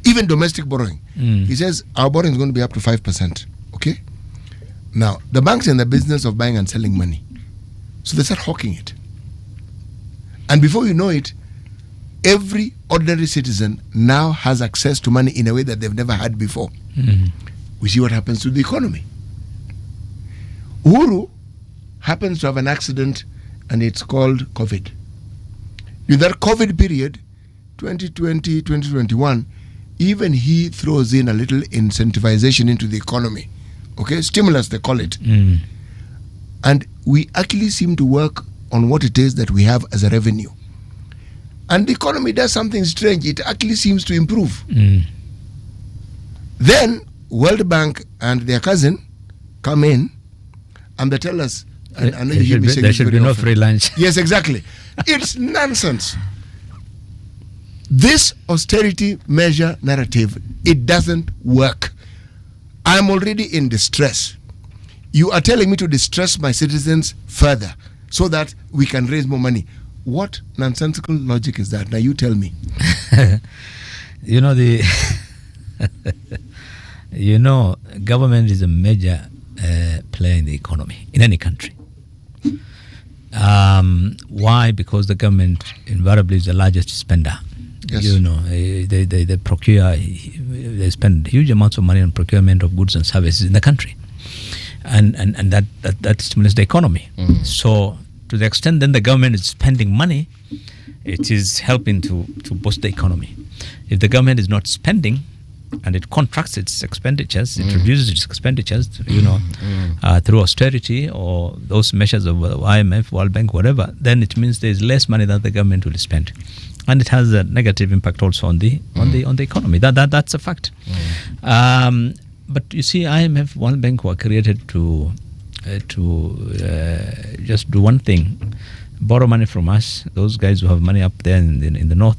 even domestic borrowing. He says our borrowing is going to be up to 5%. Okay. Now the banks are in the business of buying and selling money, so they start hawking it, and before you know it, every ordinary citizen now has access to money in a way that they've never had before. We see what happens to the economy. Uhuru happens to have an accident, and it's called COVID. In that COVID period, 2020, 2021, even he throws in a little incentivization into the economy. Okay, stimulus they call it. And we actually seem to work on what it is that we have as a revenue. And the economy does something strange. It actually seems to improve. Then World Bank and their cousin come in and they tell us, there should be no free lunch. Yes, exactly. It's nonsense. This austerity measure narrative, it doesn't work. I'm already in distress. You are telling me to distress my citizens further so that we can raise more money. What nonsensical logic is that? Now you tell me. Government is a major player in the economy in any country. Why? Because the government invariably is the largest spender. Yes. They procure, they spend huge amounts of money on procurement of goods and services in the country, and that stimulates the economy. So to the extent then the government is spending money, it is helping to boost the economy. If the government is not spending and it contracts its expenditures, it reduces its expenditures, through austerity or those measures of IMF, World Bank, whatever, then it means there is less money that the government will spend, and it has a negative impact also on the economy. That's a fact. But you see, IMF, World Bank were created to just do one thing: borrow money from us, those guys who have money up there in the north,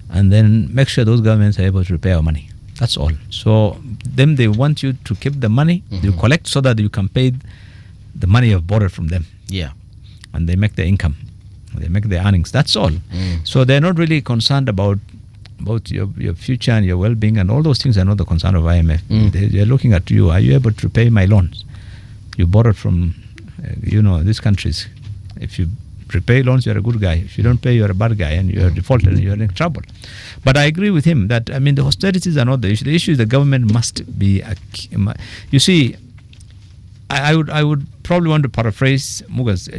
and then make sure those governments are able to repay our money. That's all. So then they want you to keep the money you collect so that you can pay the money you've borrowed from them. Yeah. And they make their income. They make their earnings. That's all. So they're not really concerned about your future and your well-being, and all those things are not the concern of IMF. They're looking at you. Are you able to repay my loans? You borrowed from, these countries. If you repay loans, you're a good guy. If you don't pay, you're a bad guy, and you're defaulted and you're in trouble. But I agree with him that, the austerities are not the issue. The issue is the government must be, you see, I would probably want to paraphrase Mugas.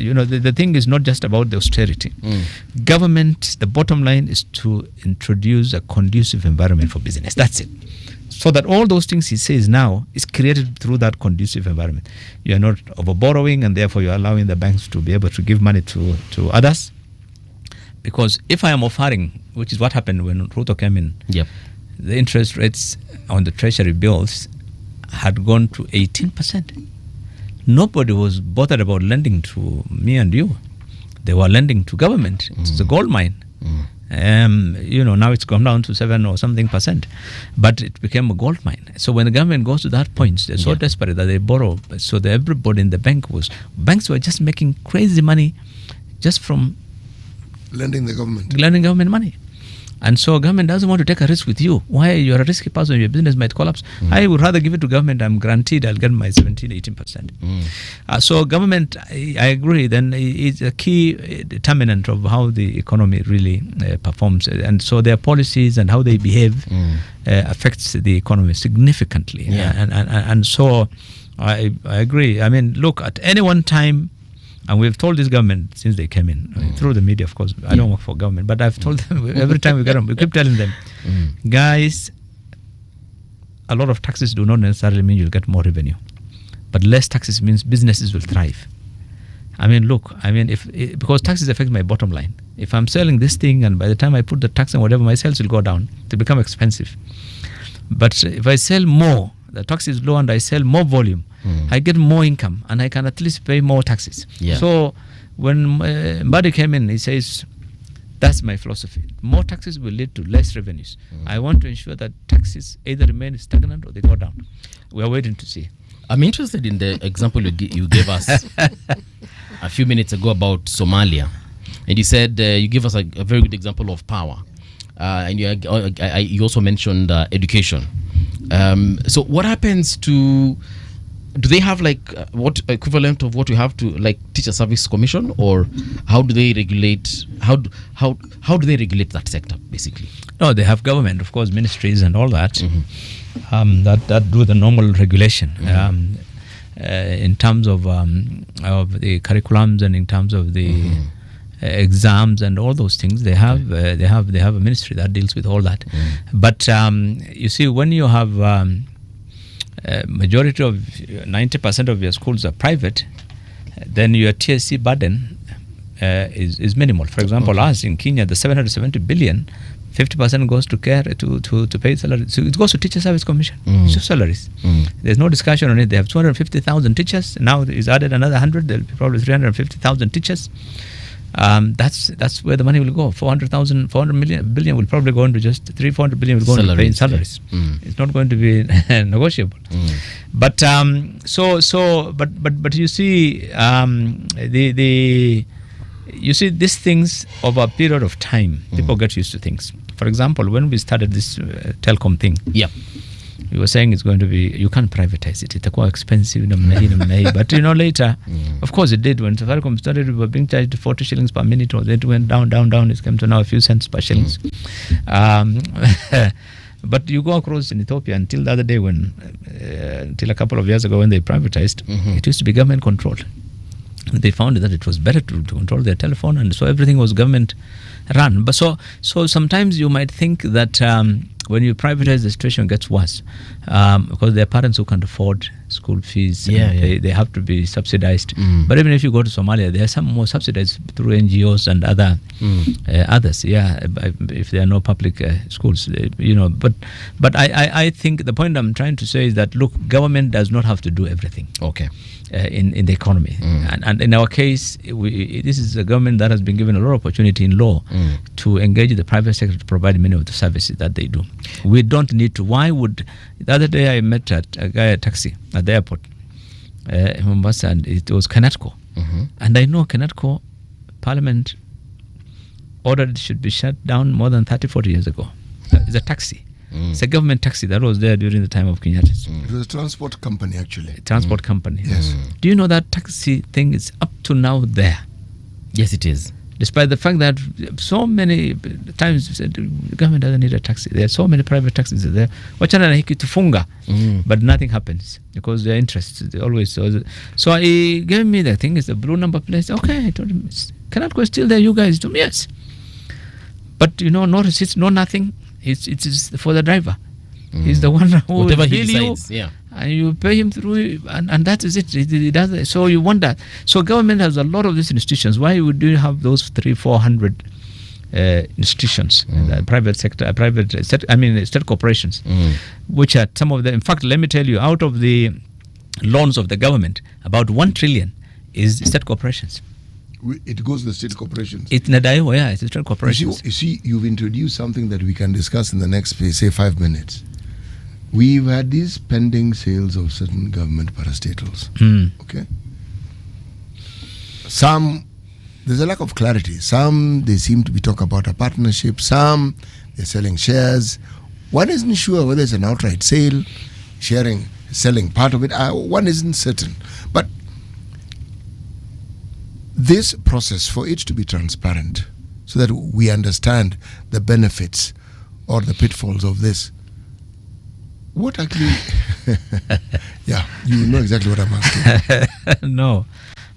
The thing is not just about the austerity. Government, the bottom line is to introduce a conducive environment for business. That's it. So that all those things he says now is created through that conducive environment. You are not over borrowing, and therefore you're allowing the banks to be able to give money to others. Because if I am offering, which is what happened when Ruto came in, Yep. the interest rates on the treasury bills had gone to 18%. Nobody was bothered about lending to me and you. They were lending to government. It's a gold mine. Now it's gone down to 7 or something %, but it became a gold mine. So when the government goes to that point, they're so desperate that they borrow. So that everybody in the banks were just making crazy money just from lending government money. And so government doesn't want to take a risk with you. Why? You're a risky person. Your business might collapse. I would rather give it to government. I'm guaranteed I'll get my 17-18%. So government, I agree, then is a key determinant of how the economy really performs. And so their policies and how they behave affects the economy significantly. And so I agree. I mean, look, at any one time, and we've told this government since they came in, through the media, of course. I don't work for government, but I've told them every time we get them, we keep telling them, guys, a lot of taxes do not necessarily mean you'll get more revenue. But less taxes means businesses will thrive. I mean, look, because taxes affect my bottom line. If I'm selling this thing and by the time I put the tax and whatever, my sales will go down. They'll become expensive. But if I sell more, the tax is low and I sell more volume, I get more income and I can at least pay more taxes. So when Mbeere came in, he says, that's my philosophy. More taxes will lead to less revenues. I want to ensure that taxes either remain stagnant or they go down. We are waiting to see. I'm interested in the example you gave us a few minutes ago about Somalia. And you said you gave us a very good example of power. And you also mentioned education. So what happens to, do they have what equivalent of what you have to Teacher Service Commission, or how do they regulate, how do they regulate that sector basically? No, they have government, of course, ministries and all that, that do the normal regulation in terms of the curriculums and in terms of the exams and all those things. They have a ministry that deals with all that. But you see, when you have majority of 90% of your schools are private, then your TSC burden is minimal. For example, us in Kenya, the 770 billion, 50% goes to care to pay salaries. So it goes to Teacher Service Commission. It's just salaries. There's no discussion on it. They have 250,000 teachers. Now is added another 100. There'll be probably 350,000 teachers. That's where the money will go. 400 billion will probably go into just 300-400 billion will go into paying salaries. It's not going to be negotiable. But but you see you see these things over a period of time. People get used to things. For example, when we started this telecom thing, we were saying it's going to be, you can't privatize it. It's quite expensive. But later, of course it did. When Safaricom started, we were being charged 40 shillings per minute, or it went down. It came to now a few cents per shillings. But you go across in Ethiopia until the other day until a couple of years ago when they privatized, it used to be government controlled. They found that it was better to control their telephone, and so everything was government run. But so sometimes you might think that when you privatize, the situation gets worse because there are parents who can't afford school fees. They have to be subsidized. But even if you go to Somalia, there are some more subsidized through NGOs and others. If there are no public schools, But I think the point I'm trying to say is that, look, government does not have to do everything. Okay. In the economy, and in our case, this is a government that has been given a lot of opportunity in law to engage the private sector to provide many of the services that they do. We don't need to. Why would? The other day I met a guy at taxi at the airport in Mombasa, and it was Kenatco, and I know Kenatco Parliament ordered it should be shut down more than 30-40 years ago. It's a taxi. It's a government taxi that was there during the time of Kenyatta. It was a transport company, actually. Transport company. Yes. Do you know that taxi thing is up to now there? Yes, it is. Despite the fact that so many times the government doesn't need a taxi. There are so many private taxis there. Wachana na hiki tufunga, but nothing happens because their interests. They always. So he gave me the thing. It's the blue number plate. Okay, I told him, cannot go still there. You guys do. Yes. But no receipts, no nothing. It is for the driver. He's the one who whatever will he bill decides. you, Yeah. and you pay him through, and that is it. He does. So you want that. So government has a lot of these institutions. Why would you have those 300-400 institutions, the private sector, state corporations, which are some of them. In fact, let me tell you, out of the loans of the government, about 1 trillion is state corporations. It goes to the state corporations. It's Nadayo, yeah, it's state corporations. You see, you've introduced something that we can discuss in the next, say, 5 minutes. We've had these pending sales of certain government parastatals. Okay. Some, there's a lack of clarity. Some, they seem to be talking about a partnership. Some, they're selling shares. One isn't sure whether it's an outright sale, selling part of it. One isn't certain. But this process, for it to be transparent, so that we understand the benefits or the pitfalls of this, what actually... yeah, you know exactly what I'm asking. No,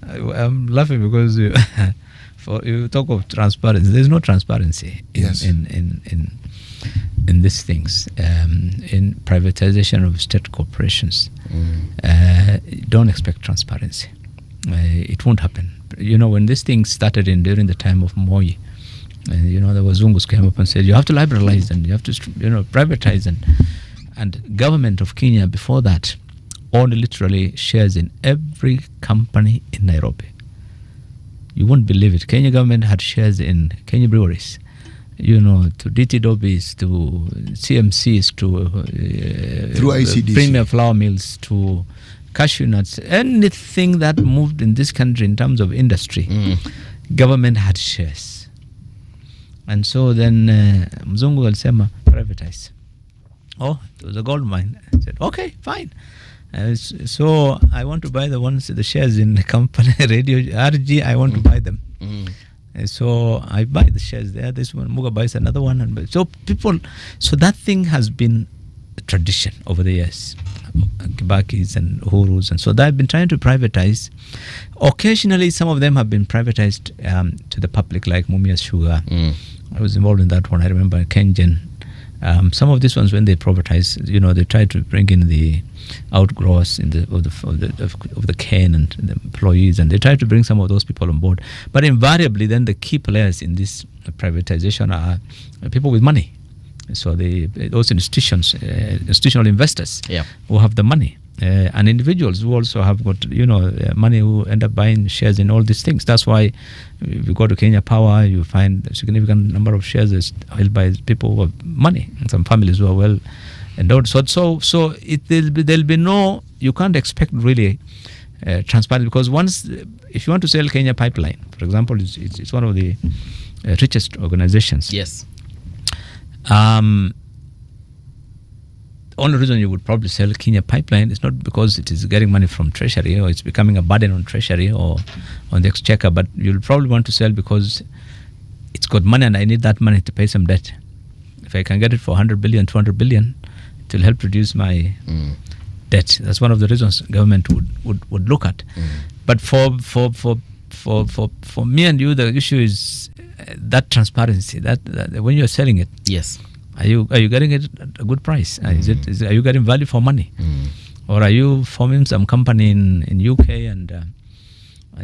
I'm laughing because you talk of transparency. There's no transparency in these things. In privatization of state corporations, don't expect transparency. It won't happen. You know, when this thing started during the time of Moi, the Wazungus came up and said, you have to liberalize and you have to, privatize. And government of Kenya before that owned literally shares in every company in Nairobi. You won't believe it. Kenya government had shares in Kenya breweries, to DT Dobbies, to CMCs, to through ICDC, Premier Flour Mills, to cashew nuts, anything that moved in this country in terms of industry, government had shares. And so then Mzungu alisema privatize. Oh, it was a gold mine. I said, okay, fine. So I want to buy the shares in the company, Radio RG, I want to buy them. So I buy the shares there. This one, Muga buys another one. So that thing has been a tradition over the years. Kibakis and Uhurus, and so they've been trying to privatize. Occasionally, some of them have been privatized to the public, like Mumias Sugar. I was involved in that one. I remember Kengen. Some of these ones, when they privatize, they try to bring in the outgrowers of the cane and the employees, and they try to bring some of those people on board. But invariably, then the key players in this privatization are people with money. So those institutions, institutional investors, who have the money, and individuals who also have got money, who end up buying shares in all these things. That's why if you go to Kenya Power, you find a significant number of shares held by people who have money, and some families who are well endowed. So there'll be no. You can't expect really transparency, because if you want to sell Kenya Pipeline, for example, it's one of the richest organizations. Yes. Only reason you would probably sell Kenya Pipeline is not because it is getting money from Treasury or it's becoming a burden on Treasury or on the exchequer, but you'll probably want to sell because it's got money and I need that money to pay some debt. If I can get it for 100 billion, 200 billion, it will help reduce my debt. That's one of the reasons government would look at. But for me and you, the issue is that transparency. That when you're selling it, yes, are you getting it at a good price? Are you getting value for money, or are you forming some company in UK and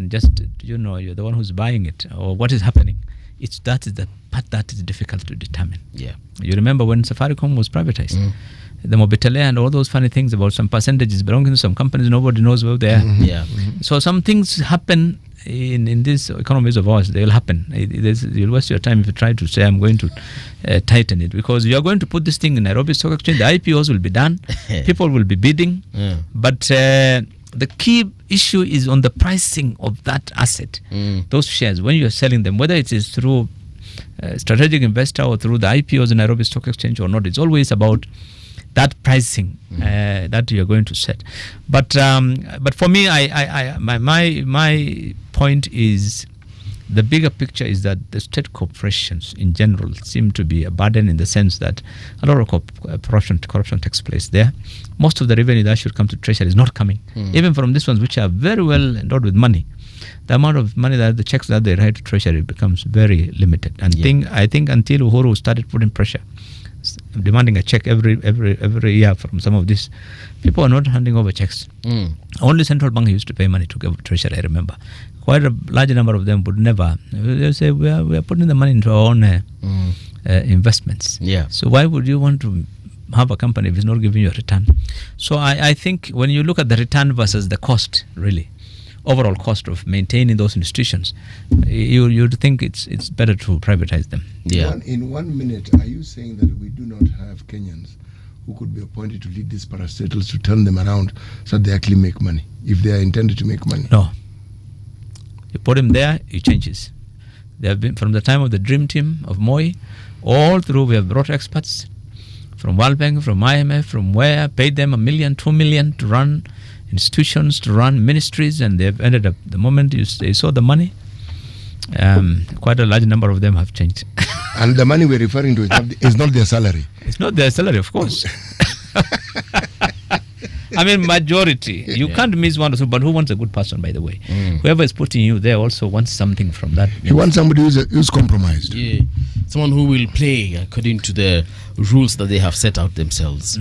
just you're the one who's buying it, or what is happening? That is the part that is difficult to determine. Yeah, you remember when Safaricom was privatized, the Mobitele and all those funny things about some percentages belonging to some companies, nobody knows where they are. Yeah, so some things happen. In these economies of ours, they will happen. You'll waste your time if you try to say I'm going to tighten it, because you're going to put this thing in Nairobi Stock Exchange. The IPOs will be done, people will be bidding, but the key issue is on the pricing of that asset, those shares, when you're selling them, whether it is through a strategic investor or through the IPOs in Nairobi Stock Exchange or not. It's always about that pricing that you're going to set. But for me, my point is, the bigger picture is that the state corporations in general seem to be a burden, in the sense that a lot of corruption takes place there. Most of the revenue that should come to Treasury is not coming, even from these ones which are very well endowed with money. The amount of money that the checks that they write to Treasury becomes very limited. And I think until Uhuru started putting pressure, demanding a check every year from some of these people are not handing over checks. Only central bank used to pay money to treasury, I remember. Quite a large number of them would never. They say we are putting the money into our own investments. Yeah. So why would you want to have a company if it's not giving you a return? So I think when you look at the return versus the cost, really, overall cost of maintaining those institutions, you'd think it's better to privatize them. Yeah. In 1 minute, are you saying that we do not have Kenyans who could be appointed to lead these parastatals to turn them around so that they actually make money, if they are intended to make money? No. You put him there, it changes. They have been from the time of the dream team of Moi, all through. We have brought experts from World Bank, from IMF, from where, paid them $1 million, $2 million to run institutions, to run ministries, and they've ended up, the moment they saw the money, quite a large number of them have changed. And the money we're referring to is not their salary. It's not their salary, of course. I mean, majority. You can't miss one or two, but who wants a good person, by the way? Whoever is putting you there also wants something from that. He wants somebody who's compromised. Yeah. Someone who will play according to the rules that they have set out themselves.